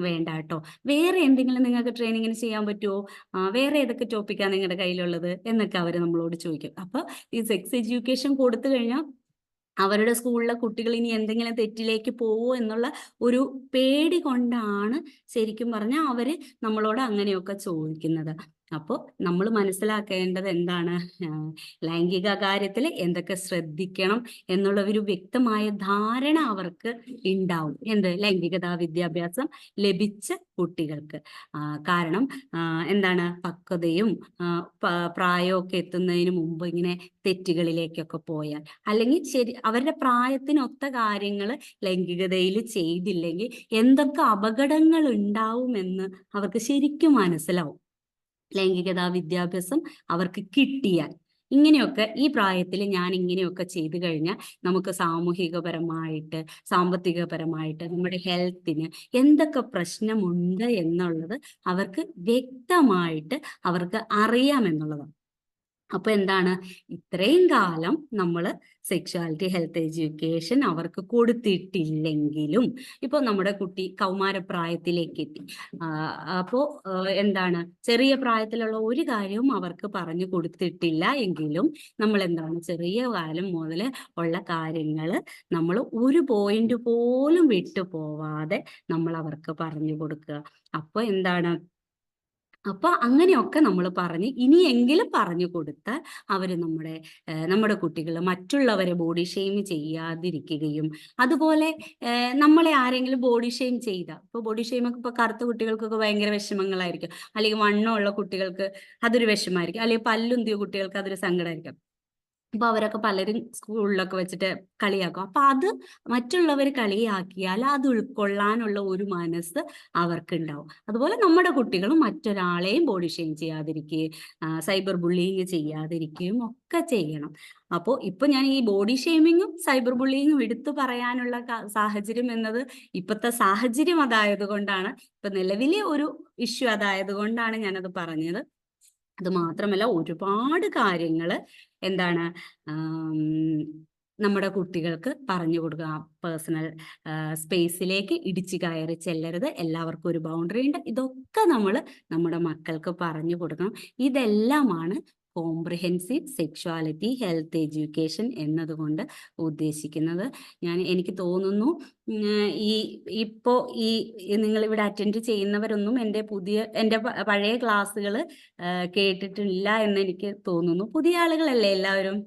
A: വേണ്ട കേട്ടോ, വേറെ എന്തെങ്കിലും നിങ്ങൾക്ക് ട്രെയിനിങ്ങിന് ചെയ്യാൻ പറ്റുമോ, വേറെ ഏതൊക്കെ ടോപ്പിക്കാണ് നിങ്ങളുടെ കയ്യിലുള്ളത് എന്നൊക്കെ അവർ നമ്മളോട് ചോദിക്കും. അപ്പോൾ ഈ സെക്സ് എഡ്യൂക്കേഷൻ കൊടുത്തു കഴിഞ്ഞാൽ അവരുടെ സ്കൂളിലെ കുട്ടികൾ ഇനി എന്തെങ്കിലും തെറ്റിലേക്ക് പോവോ എന്നുള്ള ഒരു പേടി കൊണ്ടാണ് ശരിക്കും പറഞ്ഞാൽ അവര് നമ്മളോട് അങ്ങനെയൊക്കെ ചോദിക്കുന്നത്. അപ്പോൾ നമ്മൾ മനസ്സിലാക്കേണ്ടത് എന്താണ്, ലൈംഗിക കാര്യത്തിൽ എന്തൊക്കെ ശ്രദ്ധിക്കണം എന്നുള്ള ഒരു വ്യക്തമായ ധാരണ അവർക്ക് ഉണ്ടാവും. ലൈംഗികതാ വിദ്യാഭ്യാസം ലഭിച്ച കുട്ടികൾക്ക്. കാരണം എന്താണ്, പക്വതയും പ്രായമൊക്കെ എത്തുന്നതിന് മുമ്പ് ഇങ്ങനെ തെറ്റുകളിലേക്കൊക്കെ പോയാൽ, അല്ലെങ്കിൽ ശരി അവരുടെ പ്രായത്തിനൊത്ത കാര്യങ്ങൾ ലൈംഗികതയിൽ ചെയ്തില്ലെങ്കിൽ എന്തൊക്കെ അപകടങ്ങൾ ഉണ്ടാവുമെന്ന് അവർക്ക് ശരിക്കും മനസ്സിലാവും. ലൈംഗികതാ വിദ്യാഭ്യാസം അവർക്ക് കിട്ടിയാൽ ഇങ്ങനെയൊക്കെ ഈ പ്രായത്തിൽ ഞാൻ ഇങ്ങനെയൊക്കെ ചെയ്തു കഴിഞ്ഞാൽ നമുക്ക് സാമൂഹികപരമായിട്ട് സാമ്പത്തികപരമായിട്ട് നമ്മുടെ ഹെൽത്തിന് എന്തൊക്കെ പ്രശ്നമുണ്ട് എന്നുള്ളത് അവർക്ക് വ്യക്തമായിട്ട് അവർക്ക് അറിയാമെന്നുള്ളതാണ്. അപ്പൊ എന്താണ്, ഇത്രയും കാലം നമ്മൾ സെക്ഷുവാലിറ്റി ഹെൽത്ത് എഡ്യൂക്കേഷൻ അവർക്ക് കൊടുത്തിട്ടില്ലെങ്കിലും ഇപ്പോൾ നമ്മുടെ കുട്ടി കൗമാരപ്രായത്തിലേക്ക് എത്തി, അപ്പോൾ എന്താണ്, ചെറിയ പ്രായത്തിലുള്ള ഒരു കാര്യവും അവർക്ക് പറഞ്ഞു കൊടുത്തിട്ടില്ല എങ്കിലും നമ്മൾ എന്താണ്, ചെറിയ കാലം മുതൽ ഉള്ള കാര്യങ്ങൾ നമ്മൾ ഒരു പോയിന്റ് പോലും വിട്ടു പോവാതെ നമ്മൾ അവർക്ക് പറഞ്ഞു കൊടുക്കുക. അപ്പോൾ എന്താണ്, അപ്പൊ അങ്ങനെയൊക്കെ നമ്മൾ പറഞ്ഞ് ഇനിയെങ്കിലും പറഞ്ഞു കൊടുത്താൽ അവര് നമ്മുടെ കുട്ടികൾ മറ്റുള്ളവരെ ബോഡി ഷെയിം ചെയ്യാതിരിക്കുകയും, അതുപോലെ നമ്മളെ ആരെങ്കിലും ബോഡി ഷെയിം ചെയ്താൽ, ഇപ്പോൾ ബോഡി ഷെയിമൊക്കെ ഇപ്പോൾ കറുത്ത കുട്ടികൾക്കൊക്കെ ഭയങ്കര വിഷമങ്ങളായിരിക്കും, അല്ലെങ്കിൽ വണ്ണമുള്ള കുട്ടികൾക്ക് അതൊരു വിഷമമായിരിക്കും, അല്ലെങ്കിൽ പല്ലുന്തിയ കുട്ടികൾക്ക് അതൊരു സങ്കടമായിരിക്കും. അപ്പൊ അവരൊക്കെ പലരും സ്കൂളിലൊക്കെ വെച്ചിട്ട് കളിയാക്കും. അപ്പൊ അത് മറ്റുള്ളവർ കളിയാക്കിയാൽ അത് ഉൾക്കൊള്ളാനുള്ള ഒരു മനസ്സ് അവർക്കുണ്ടാവും. അതുപോലെ നമ്മുടെ കുട്ടികളും മറ്റൊരാളെയും ബോഡി ഷെയിം ചെയ്യാതിരിക്കുകയും സൈബർ ബുള്ളിങ് ചെയ്യാതിരിക്കുകയും ഒക്കെ ചെയ്യണം. അപ്പോൾ ഇപ്പൊ ഞാൻ ഈ ബോഡി ഷെയിമിങ്ങും സൈബർ ബുള്ളിങ്ങും എടുത്തു പറയാനുള്ള സാഹചര്യം എന്നത് ഇപ്പോഴത്തെ സാഹചര്യം അതായത് കൊണ്ടാണ്, ഇപ്പൊ നിലവിലെ ഒരു ഇഷ്യൂ അതായത് കൊണ്ടാണ് ഞാനത് പറഞ്ഞത്. അത് മാത്രമല്ല, ഒരുപാട് കാര്യങ്ങൾ എന്താണ് നമ്മുടെ കുട്ടികൾക്ക് പറഞ്ഞു കൊടുക്കുക. പേഴ്സണൽ സ്പേസിലേക്ക് ഇടിച്ചു കയറി ചെല്ലരുത്, എല്ലാവർക്കും ഒരു ബൗണ്ടറി ഉണ്ട്, ഇതൊക്കെ നമ്മൾ നമ്മുടെ മക്കൾക്ക് പറഞ്ഞു കൊടുക്കണം. ഇതെല്ലാമാണ് കോംപ്രിഹെൻസീവ് സെക്ഷുവാലിറ്റി ഹെൽത്ത് എഡ്യൂക്കേഷൻ എന്നതുകൊണ്ട് ഉദ്ദേശിക്കുന്നത്. എനിക്ക് തോന്നുന്നു ഇപ്പോൾ നിങ്ങളിവിടെ അറ്റൻഡ് ചെയ്യുന്നവരൊന്നും എൻ്റെ പഴയ ക്ലാസ്സുകൾ കേട്ടിട്ടില്ല എന്ന് എനിക്ക് തോന്നുന്നു. പുതിയ ആളുകളല്ലേ എല്ലാവരും?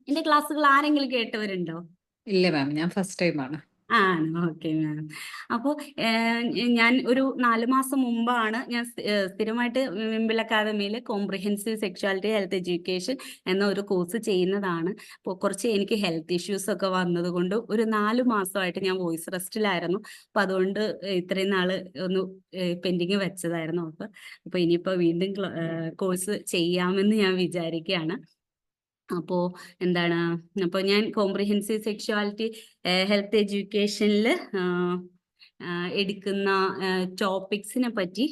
A: എൻ്റെ ക്ലാസ്സുകൾ ആരെങ്കിലും കേട്ടവരുണ്ടോ?
F: ഇല്ല മാം, ഞാൻ ഫസ്റ്റ് ടൈമാണ്.
A: Okay ma'am. അപ്പോൾ ഞാൻ ഒരു 4 മാസം മുമ്പാണ് ഞാൻ സ്ഥിരമായിട്ട് വിംബിൾ അക്കാദമിയിൽ കോംപ്രിഹെൻസീവ് സെക്ഷുവാലിറ്റി ഹെൽത്ത് എഡ്യൂക്കേഷൻ എന്ന ഒരു കോഴ്സ് ചെയ്യുന്നതാണ്. അപ്പോൾ കുറച്ച് എനിക്ക് ഹെൽത്ത് ഇഷ്യൂസ് ഒക്കെ വന്നതുകൊണ്ട് ഒരു 4 മാസമായിട്ട് ഞാൻ വോയിസ് റെസ്റ്റിലായിരുന്നു. അപ്പോൾ അതുകൊണ്ട് ഇത്രയും നാൾ ഒന്ന് പെൻഡിങ് വെച്ചതായിരുന്നു. അപ്പോൾ ഇനിയിപ്പോൾ വീണ്ടും കോഴ്സ് ചെയ്യാമെന്ന് ഞാൻ വിചാരിക്കുകയാണ്. അപ്പോൾ എന്താണ്, അപ്പോൾ ഞാൻ കോംപ്രിഹെൻസീവ് സെക്ഷുവാലിറ്റി ഹെൽത്ത് എഡ്യൂക്കേഷനിൽ എടുക്കുന്ന ടോപ്പിക്സിനെ പറ്റി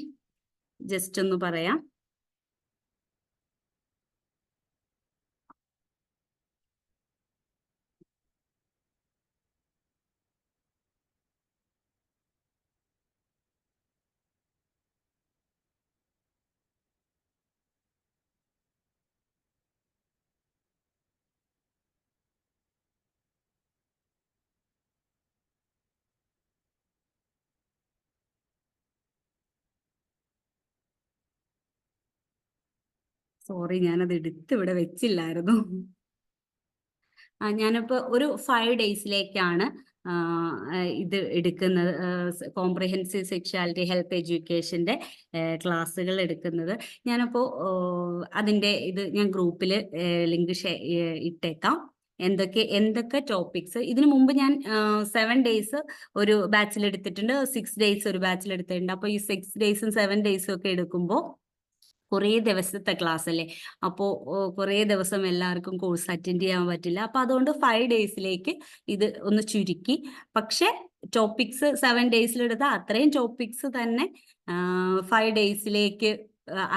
A: ജസ്റ്റ് ഒന്ന് പറയാം. സോറി, ഞാനത് ഇവിടെ വെച്ചില്ലായിരുന്നു. ഞാനിപ്പോൾ ഒരു 5 ഡേയ്സിലേക്കാണ് ഇത് എടുക്കുന്നത്, കോംപ്രിഹെൻസീവ് സെക്ഷുവാലിറ്റി ഹെൽത്ത് എഡ്യൂക്കേഷൻ്റെ ക്ലാസ്സുകൾ എടുക്കുന്നത്. ഞാനപ്പോൾ അതിൻ്റെ ഞാൻ ഗ്രൂപ്പിൽ ലിങ്ക് ഇട്ടേക്കാം. എന്തൊക്കെ ടോപ്പിക്സ് ഇതിനു മുമ്പ് ഞാൻ 7 ഡേയ്സ് ഒരു ബാച്ചിൽ എടുത്തിട്ടുണ്ട്, 6 ഡേയ്സ് ഒരു ബാച്ചിൽ എടുത്തിട്ടുണ്ട്. അപ്പോൾ ഈ 6 ഡേയ്സും 7 ഡേയ്സും ഒക്കെ എടുക്കുമ്പോൾ കുറേ ദിവസത്തെ ക്ലാസ് അല്ലേ, അപ്പോൾ കുറേ ദിവസം എല്ലാവർക്കും കോഴ്സ് അറ്റൻഡ് ചെയ്യാൻ പറ്റില്ല. അപ്പോൾ അതുകൊണ്ട് 5 ഡേയ്സിലേക്ക് ഇത് ഒന്ന് ചുരുക്കി. പക്ഷെ ടോപ്പിക്സ് 7 ഡേയ്സിലെടുത്ത അത്രയും ടോപ്പിക്സ് തന്നെ 5 ഡേയ്സിലേക്ക്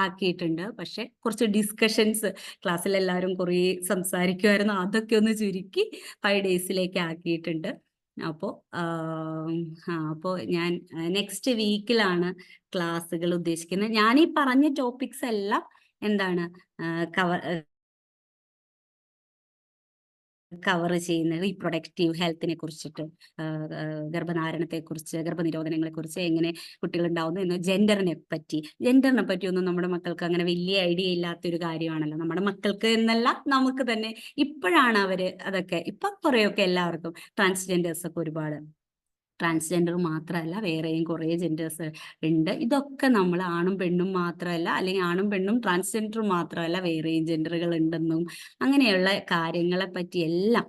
A: ആക്കിയിട്ടുണ്ട്. പക്ഷെ കുറച്ച് ഡിസ്കഷൻസ് ക്ലാസ്സിൽ എല്ലാവരും കുറേ സംസാരിക്കുമായിരുന്നു, അതൊക്കെ ഒന്ന് ചുരുക്കി 5 ഡേയ്സിലേക്ക് ആക്കിയിട്ടുണ്ട്. അപ്പോൾ ഞാൻ നെക്സ്റ്റ് വീക്കിലാണ് ക്ലാസ്സുകൾ ഉദ്ദേശിക്കുന്നത്. ഞാൻ ഈ പറഞ്ഞ ടോപ്പിക്സ് എല്ലാം എന്താണ് കവർ ചെയ്യുന്നത് റീപ്രൊഡക്റ്റീവ് ഹെൽത്തിനെ കുറിച്ചിട്ട്, ഗർഭധാരണത്തെ കുറിച്ച്, ഗർഭനിരോധനങ്ങളെ കുറിച്ച്, എങ്ങനെ കുട്ടികൾ ഉണ്ടാവുന്നു എന്ന്, ജെൻഡറിനെ പറ്റി ഒന്നും നമ്മുടെ മക്കൾക്ക് അങ്ങനെ വലിയ ഐഡിയ ഇല്ലാത്തൊരു കാര്യമാണല്ലോ. നമ്മുടെ മക്കൾക്ക് എന്നല്ല, നമുക്ക് തന്നെ ഇപ്പോഴാണ് അവര് അതൊക്കെ, ഇപ്പൊ കുറെയൊക്കെ എല്ലാവർക്കും ട്രാൻസ്ജെൻഡേഴ്സ് ഒക്കെ ഒരുപാട്, ട്രാൻസ്ജെൻഡർ മാത്രമല്ല വേറെയും കുറേ ജെൻഡേഴ്സ് ഉണ്ട്. ഇതൊക്കെ നമ്മൾ ആണും പെണ്ണും മാത്രമല്ല, അല്ലെങ്കിൽ ആണും പെണ്ണും ട്രാൻസ്ജെൻഡർ മാത്രമല്ല വേറെയും ജെൻഡറുകൾ ഉണ്ടെന്നും അങ്ങനെയുള്ള കാര്യങ്ങളെ പറ്റി എല്ലാം,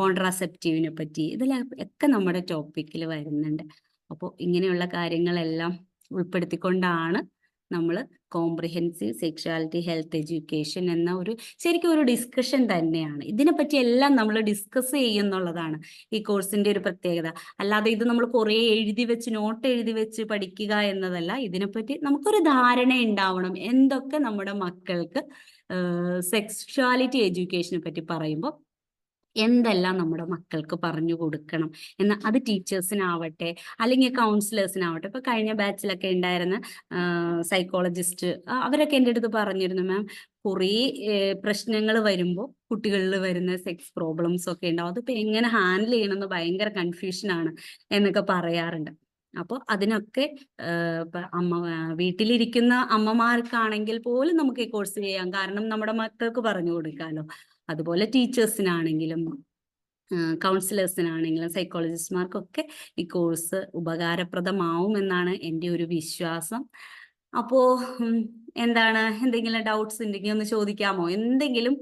A: കോൺട്രാസെപ്റ്റീവിനെ പറ്റി ഇതിലൊക്കെ നമ്മുടെ ടോപ്പിക്കിൽ വരുന്നുണ്ട്. അപ്പോൾ ഇങ്ങനെയുള്ള കാര്യങ്ങളെല്ലാം ഉൾപ്പെടുത്തിക്കൊണ്ടാണ് നമ്മൾ കോംപ്രിഹെൻസീവ് സെക്ഷുവാലിറ്റി ഹെൽത്ത് എഡ്യൂക്കേഷൻ എന്ന ശരിക്കും ഒരു ഡിസ്കഷൻ തന്നെയാണ്. ഇതിനെപ്പറ്റി എല്ലാം നമ്മൾ ഡിസ്കസ് ചെയ്യുന്നുള്ളതാണ് ഈ കോഴ്സിന്റെ ഒരു പ്രത്യേകത. അല്ലാതെ ഇത് നമ്മൾ കുറേ നോട്ട് എഴുതി വെച്ച് പഠിക്കുക എന്നതല്ല. ഇതിനെപ്പറ്റി നമുക്കൊരു ധാരണ ഉണ്ടാവണം, എന്തൊക്കെ നമ്മുടെ മക്കൾക്ക് സെക്ഷുവാലിറ്റി എഡ്യൂക്കേഷനെ പറ്റി പറയുമ്പോൾ എന്തെല്ലാം നമ്മുടെ മക്കൾക്ക് പറഞ്ഞു കൊടുക്കണം എന്ന്. അത് ടീച്ചേഴ്സിനാവട്ടെ അല്ലെങ്കിൽ കൗൺസിലേഴ്സിനാവട്ടെ. ഇപ്പൊ കഴിഞ്ഞ ബാച്ചിലൊക്കെ ഉണ്ടായിരുന്ന സൈക്കോളജിസ്റ്റ് അവരൊക്കെ എൻ്റെ അടുത്ത് പറഞ്ഞിരുന്നു, മാം കുറേ പ്രശ്നങ്ങൾ വരുമ്പോൾ കുട്ടികളിൽ വരുന്ന സെക്സ് പ്രോബ്ലംസ് ഒക്കെ ഉണ്ടാവും, അതിപ്പോൾ എങ്ങനെ ഹാൻഡിൽ ചെയ്യണമെന്ന് ഭയങ്കര കൺഫ്യൂഷനാണ് എന്നൊക്കെ പറയാറുണ്ട്. അപ്പോൾ അതിനൊക്കെ വീട്ടിലിരിക്കുന്ന അമ്മമാർക്കാണെങ്കിൽ പോലും നമുക്ക് ഈ കോഴ്സ് ചെയ്യാം, കാരണം നമ്മുടെ മക്കൾക്ക് പറഞ്ഞു കൊടുക്കാമല്ലോ. അതുപോലെ ടീച്ചേഴ്സിനാണെങ്കിലും കൗൺസിലേഴ്സിനാണെങ്കിലും സൈക്കോളജിസ്റ്റ്മാർക്കൊക്കെ ഈ കോഴ്സ് ഉപകാരപ്രദമാവും എന്നാണ് എൻ്റെ ഒരു വിശ്വാസം. അപ്പോൾ എന്താണ്, എന്തെങ്കിലും ഡൗട്ട്സ് ഉണ്ടെങ്കിൽ ഒന്ന് ചോദിക്കാമോ? എന്തെങ്കിലും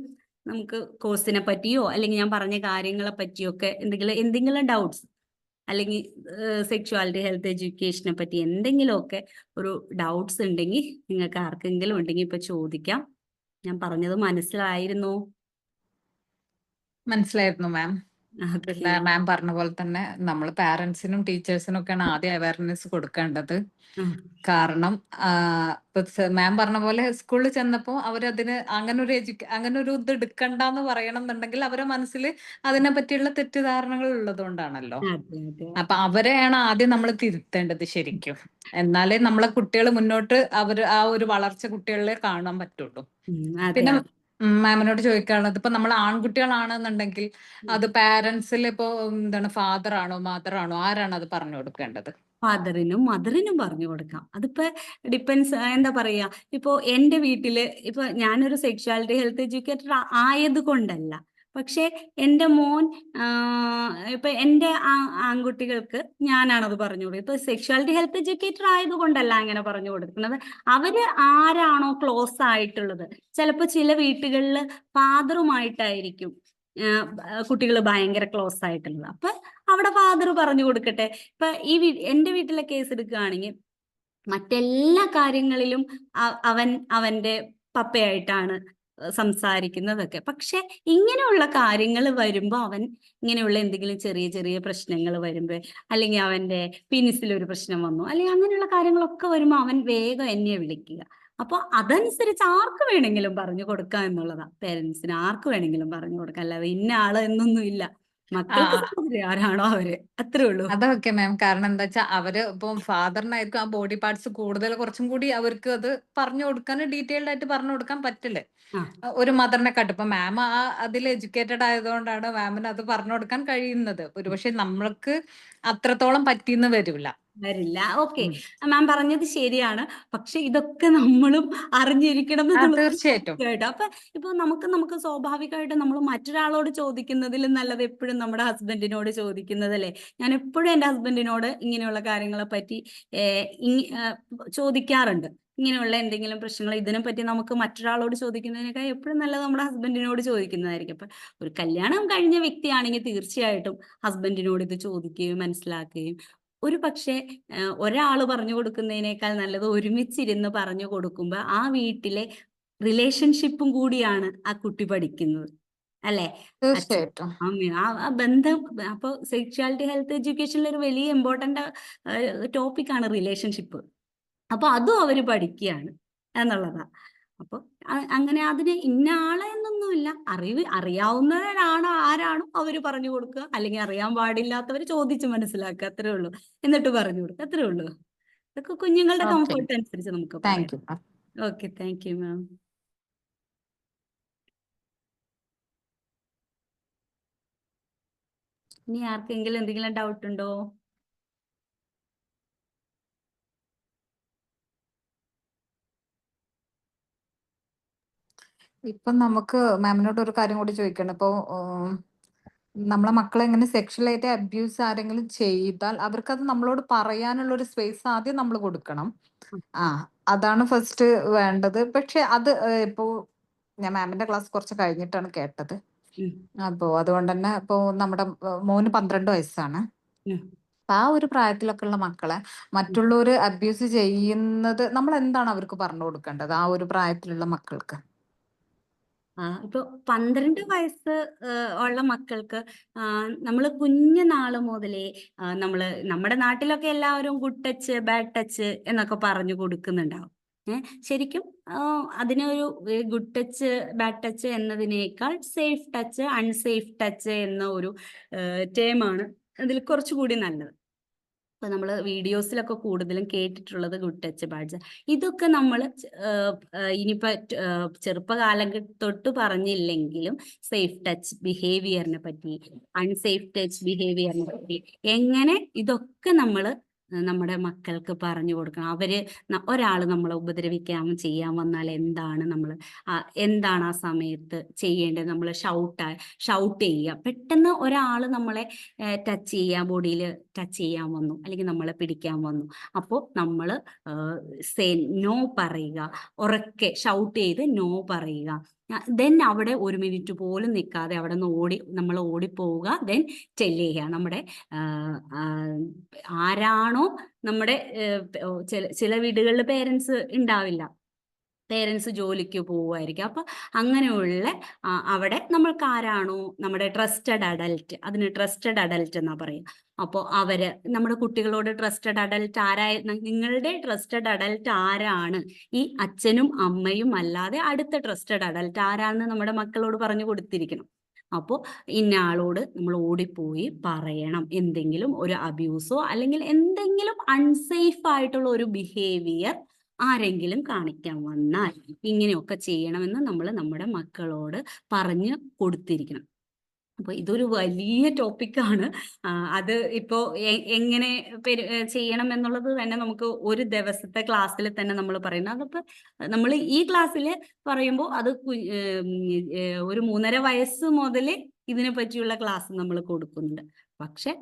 A: നമുക്ക് കോഴ്സിനെ പറ്റിയോ അല്ലെങ്കിൽ ഞാൻ പറഞ്ഞ കാര്യങ്ങളെ പറ്റിയൊക്കെ എന്തെങ്കിലും ഡൗട്ട്സ്, അല്ലെങ്കിൽ സെക്ഷുവാലിറ്റി ഹെൽത്ത് എഡ്യൂക്കേഷനെ പറ്റി എന്തെങ്കിലുമൊക്കെ ഒരു ഡൗട്ട്സ് ഉണ്ടെങ്കിൽ നിങ്ങൾക്ക് ആർക്കെങ്കിലും ഉണ്ടെങ്കിൽ ഇപ്പൊ ചോദിക്കാം. ഞാൻ പറഞ്ഞത് മനസ്സിലായിരുന്നോ?
F: മനസ്സിലായിരുന്നു മാം.
A: ഓക്കെ.
F: പിന്നെ മാം പറഞ്ഞ പോലെ തന്നെ നമ്മൾ പാരന്റ്സിനും ടീച്ചേഴ്സിനും ഒക്കെയാണ് ആദ്യം അവയർനെസ് കൊടുക്കേണ്ടത്. കാരണം ഇപ്പൊ മാം പറഞ്ഞ പോലെ സ്കൂളിൽ ചെന്നപ്പോ അവരതിന് അങ്ങനെ ഒരു ഇത് എടുക്കണ്ടെന്ന് പറയണം എന്നുണ്ടെങ്കിൽ അവരെ മനസ്സിൽ അതിനെ പറ്റിയുള്ള തെറ്റിദ്ധാരണകൾ ഉള്ളതുകൊണ്ടാണല്ലോ.
A: അതെ അതെ
F: അപ്പൊ അവരെയാണ് ആദ്യം നമ്മൾ തിരുത്തേണ്ടത് ശരിക്കും. എന്നാലേ നമ്മളെ കുട്ടികൾ മുന്നോട്ട് ആ ഒരു വളർച്ച കുട്ടികളിലെ കാണാൻ പറ്റുള്ളൂ.
A: അതെ
F: പിന്നെ മാമിനോട് ചോദിക്കാനുള്ളത്, ഇപ്പൊ നമ്മൾ ആൺകുട്ടികളാണെന്നുണ്ടെങ്കിൽ അത് പാരന്റ്സിൽ ഇപ്പോ എന്താണ് ഫാദർ ആണോ മദർ ആണോ ആരാണ് അത് പറഞ്ഞു കൊടുക്കേണ്ടത്?
A: ഫാദറിനും മദറിനും പറഞ്ഞു കൊടുക്കാം. അതിപ്പോ ഡിപ്പെൻസ്, എന്താ പറയാ, ഇപ്പോ എൻ്റെ വീട്ടില് ഇപ്പൊ ഞാനൊരു സെക്ഷുവാലിറ്റി ഹെൽത്ത് എഡ്യൂക്കേറ്റർ ആയത് കൊണ്ടല്ല, പക്ഷെ എൻ്റെ മോൻ ഇപ്പൊ എൻ്റെ ആൺകുട്ടികൾക്ക് ഞാനാണത് പറഞ്ഞു കൊടുക്കുക. ഇപ്പൊ സെക്ഷുവാലിറ്റി ഹെൽത്ത് എഡ്യൂക്കേറ്റർ ആയതുകൊണ്ടല്ല അങ്ങനെ പറഞ്ഞു കൊടുക്കുന്നത്. അവര് ആരാണോ ക്ലോസ് ആയിട്ടുള്ളത്, ചിലപ്പോ ചില വീട്ടുകളിൽ ഫാദറുമായിട്ടായിരിക്കും കുട്ടികൾ ഭയങ്കര ക്ലോസ് ആയിട്ടുള്ളത്. അപ്പൊ അവിടെ ഫാദർ പറഞ്ഞു കൊടുക്കട്ടെ. ഇപ്പൊ എൻ്റെ വീട്ടിലെ കേസ് എടുക്കുകയാണെങ്കിൽ മറ്റെല്ലാ കാര്യങ്ങളിലും അവന്റെ പപ്പയായിട്ടാണ് സംസാരിക്കുന്നതൊക്കെ. പക്ഷെ ഇങ്ങനെയുള്ള കാര്യങ്ങൾ വരുമ്പോൾ ഇങ്ങനെയുള്ള എന്തെങ്കിലും ചെറിയ ചെറിയ പ്രശ്നങ്ങൾ വരുമ്പോൾ, അല്ലെങ്കിൽ അവന്റെ പീനിസിലൊരു പ്രശ്നം വന്നു, അല്ലെങ്കിൽ അങ്ങനെയുള്ള കാര്യങ്ങളൊക്കെ വരുമ്പോൾ അവൻ വേഗം എന്നെ വിളിക്കുക. അപ്പോൾ അതനുസരിച്ച് ആർക്ക് വേണമെങ്കിലും പറഞ്ഞു കൊടുക്കാം എന്നുള്ളതാ. പേരൻസിന് ആർക്ക് വേണമെങ്കിലും പറഞ്ഞു കൊടുക്കാം, അല്ലാതെ ഇന്ന ആള് എന്നൊന്നും ഇല്ല. മക്കൾക്ക് ആരാണോ അവര്, അത്രേ ഉള്ളൂ.
F: അതൊക്കെ മാം. കാരണം എന്താ വെച്ചാൽ അവര് ഇപ്പം ഫാദറിനായിരിക്കും ആ ബോഡി പാർട്സ് കൂടുതൽ, കുറച്ചും കൂടി അവർക്ക് അത് പറഞ്ഞു കൊടുക്കാൻ ഡീറ്റെയിൽഡ് ആയിട്ട് പറഞ്ഞു കൊടുക്കാൻ പറ്റില്ലേ ഒരു മദറിനെക്കാട്ടും. ഇപ്പൊ മാം അതിൽ എഡ്യൂക്കേറ്റഡ് ആയതുകൊണ്ടാണ് മാമിന് അത് പറഞ്ഞു കൊടുക്കാൻ കഴിയുന്നത്. ഒരുപക്ഷെ നമ്മൾക്ക് അത്രത്തോളം പറ്റിയെന്ന് വരില്ല.
A: ഓക്കെ, മാം പറഞ്ഞത് ശരിയാണ്. പക്ഷെ ഇതൊക്കെ നമ്മളും അറിഞ്ഞിരിക്കണം
F: തീർച്ചയായിട്ടും.
A: അപ്പൊ ഇപ്പൊ നമുക്ക് സ്വാഭാവികമായിട്ട് നമ്മൾ മറ്റൊരാളോട് ചോദിക്കുന്നതിലും നല്ലത് എപ്പോഴും നമ്മുടെ ഹസ്ബൻഡിനോട് ചോദിക്കുന്നതല്ലേ. ഞാൻ എപ്പോഴും എൻ്റെ ഹസ്ബൻഡിനോട് ഇങ്ങനെയുള്ള കാര്യങ്ങളെ പറ്റി ചോദിക്കാറുണ്ട്. ഇങ്ങനെയുള്ള എന്തെങ്കിലും പ്രശ്നങ്ങൾ ഇതിനെപ്പറ്റി നമുക്ക് മറ്റൊരാളോട് ചോദിക്കുന്നതിനേക്കാൾ എപ്പോഴും നല്ലത് നമ്മുടെ ഹസ്ബൻഡിനോട് ചോദിക്കുന്നതായിരിക്കും. അപ്പൊ ഒരു കല്യാണം കഴിഞ്ഞ വ്യക്തിയാണെങ്കിൽ തീർച്ചയായിട്ടും ഹസ്ബൻഡിനോട് ഇത് ചോദിക്കുകയും മനസ്സിലാക്കുകയും ഒരു പക്ഷേ ഒരാൾ പറഞ്ഞു കൊടുക്കുന്നതിനേക്കാൾ നല്ലത് ഒരുമിച്ചിരുന്ന് പറഞ്ഞു കൊടുക്കുമ്പോൾ ആ വീട്ടിലെ റിലേഷൻഷിപ്പും കൂടിയാണ് ആ കുട്ടി പഠിക്കുന്നത്, അല്ലെ? അച്ഛൻ
F: തീർച്ചയായിട്ടും.
A: അമ്മയും ആ ബന്ധം. അപ്പോൾ സെക്ഷുവാലിറ്റി ഹെൽത്ത് എഡ്യൂക്കേഷനിൽ ഒരു വലിയ ഇമ്പോർട്ടൻ്റ് ടോപ്പിക്കാണ് റിലേഷൻഷിപ്പ്. അപ്പൊ അതും അവര് പഠിക്കുകയാണ് എന്നുള്ളതാ. അപ്പൊ അങ്ങനെ അതിന് ഇന്ന ആളെ എന്നൊന്നുമില്ല, അറിയാവുന്നവരാണോ ആരാണോ അവര് പറഞ്ഞു കൊടുക്കുക, അല്ലെങ്കിൽ അറിയാൻ പാടില്ലാത്തവര് ചോദിച്ച് മനസ്സിലാക്കുക, അത്രേ ഉള്ളൂ. എന്നിട്ട് പറഞ്ഞു കൊടുക്കുക, അത്രേ ഉള്ളൂ. ഇതൊക്കെ കുഞ്ഞുങ്ങളുടെ
F: ഓക്കെ,
A: കംഫർട്ട് അനുസരിച്ച് നമുക്ക് പറയാം.
F: Thank you ma'am.
A: Okay, thank you മാം. ഇനി ആർക്കെങ്കിലും എന്തെങ്കിലും ഡൗട്ട് ഉണ്ടോ?
F: ഇപ്പൊ നമുക്ക് മാമിനോട് ഒരു കാര്യം കൂടി ചോദിക്കണം. ഇപ്പോ നമ്മളെ മക്കളെ എങ്ങനെ സെക്ഷലായിട്ട് അബ്യൂസ് ആരെങ്കിലും ചെയ്താൽ അവർക്കത് നമ്മളോട് പറയാനുള്ള ഒരു സ്പേസ് ആദ്യം നമ്മൾ കൊടുക്കണം. അതാണ് ഫസ്റ്റ് വേണ്ടത്. പക്ഷെ അത് ഇപ്പോ ഞാൻ മാമിന്റെ ക്ലാസ് കുറച്ച് കഴിഞ്ഞിട്ടാണ് കേട്ടത്. അപ്പോ അതുകൊണ്ട് തന്നെ ഇപ്പോ നമ്മുടെ മോന് 12 വയസ്സാണ്. അപ്പൊ ആ ഒരു പ്രായത്തിലൊക്കെ ഉള്ള മക്കളെ മറ്റുള്ളവര് അബ്യൂസ് ചെയ്യുന്നത് നമ്മൾ എന്താണ് അവർക്ക് പറഞ്ഞു കൊടുക്കേണ്ടത് ആ ഒരു പ്രായത്തിലുള്ള മക്കൾക്ക്?
A: ഇപ്പൊ 12 വയസ്സ് ഉള്ള മക്കൾക്ക് നമ്മൾ കുഞ്ഞു നാള് മുതലേ നമ്മുടെ നാട്ടിലൊക്കെ എല്ലാവരും ഗുഡ് ടച്ച് ബാഡ് ടച്ച് എന്നൊക്കെ പറഞ്ഞു കൊടുക്കുന്നുണ്ടാവും. ശരിക്കും അതിനൊരു ഗുഡ് ടച്ച് ബാഡ് ടച്ച് എന്നതിനേക്കാൾ സേഫ് ടച്ച് അൺസേഫ് ടച്ച് എന്ന ഒരു ടേമാണ് അതിൽ കുറച്ചുകൂടി നല്ലത്. ഇപ്പൊ നമ്മൾ വീഡിയോസിലൊക്കെ കൂടുതലും കേട്ടിട്ടുള്ളത് ഗുഡ് ടച്ച് ബാഡ് ടച്ച്. ഇതൊക്കെ നമ്മൾ ഇനിയിപ്പോ ചെറുപ്പകാലം തൊട്ട് പറഞ്ഞില്ലെങ്കിലും സേഫ് ടച്ച് ബിഹേവിയറിനെ പറ്റി, അൺസേഫ് ടച്ച് ബിഹേവിയറിനെ പറ്റി എങ്ങനെ ഇതൊക്കെ നമ്മൾ നമ്മുടെ മക്കൾക്ക് പറഞ്ഞു കൊടുക്കണം. ഒരാൾ നമ്മളെ ഉപദ്രവിക്കാൻ ചെയ്യാൻ വന്നാൽ എന്താണ് ആ സമയത്ത് ചെയ്യേണ്ടത്? നമ്മൾ ഷൗട്ട് ചെയ്യുക. പെട്ടെന്ന് ഒരാൾ നമ്മളെ ടച്ച് ചെയ്യാൻ, ബോഡിയിൽ ടച്ച് ചെയ്യാൻ വന്നു, അല്ലെങ്കിൽ നമ്മളെ പിടിക്കാൻ വന്നു, അപ്പോൾ നമ്മൾ നോ പറയുക, ഉറക്കെ ഷൗട്ട് ചെയ്ത് നോ പറയുക. ദെൻ അവിടെ 1 മിനിറ്റ് പോലും നിൽക്കാതെ അവിടെ നിന്ന് നമ്മൾ ഓടിപ്പോവുക. ദെൻ ടെല്ല് ചെയ്യുക. നമ്മുടെ ആരാണോ നമ്മുടെ ചില വീടുകളിൽ പേരൻസ് ഉണ്ടാവില്ല, പേരൻസ് ജോലിക്ക് പോവുമായിരിക്കും. അപ്പൊ അങ്ങനെയുള്ള അവിടെ നമ്മൾക്ക് ആരാണോ നമ്മുടെ ട്രസ്റ്റഡ് അഡൽറ്റ്, അതിന് ട്രസ്റ്റഡ് അഡൽറ്റ് എന്നാ പറയുക. അപ്പോൾ നമ്മുടെ കുട്ടികളോട് ട്രസ്റ്റഡ് അഡൽറ്റ് നിങ്ങളുടെ ട്രസ്റ്റഡ് അഡൽറ്റ് ആരാണ്, ഈ അച്ഛനും അമ്മയും അല്ലാതെ അടുത്ത ട്രസ്റ്റഡ് അഡൽറ്റ് ആരാണെന്ന് നമ്മുടെ മക്കളോട് പറഞ്ഞു കൊടുത്തിരിക്കണം. അപ്പോൾ ഇന്ന ആളോട് നമ്മൾ ഓടിപ്പോയി പറയണം, എന്തെങ്കിലും ഒരു അബ്യൂസോ അല്ലെങ്കിൽ എന്തെങ്കിലും അൺസേഫ് ആയിട്ടുള്ള ഒരു ബിഹേവിയർ ആരെങ്കിലും കാണിക്കാൻ വന്നാൽ ഇങ്ങനെയൊക്കെ ചെയ്യണമെന്ന് നമ്മൾ നമ്മുടെ മക്കളോട് പറഞ്ഞു കൊടുത്തിരിക്കണം. അപ്പൊ ഇതൊരു വലിയ ടോപ്പിക്കാണ്. അത് ഇപ്പോ എങ്ങനെ ചെയ്യണം എന്നുള്ളത് തന്നെ നമുക്ക് ഒരു ദിവസത്തെ ക്ലാസ്സിൽ തന്നെ നമ്മൾ പറയുന്നത്. അതൊക്കെ നമ്മൾ ഈ ക്ലാസ്സിൽ പറയുമ്പോൾ അത് ഒരു 3.5 വയസ്സ് മുതൽ ഇതിനെ പറ്റിയുള്ള ക്ലാസ് നമ്മൾ കൊടുക്കുന്നുണ്ട്. പക്ഷെ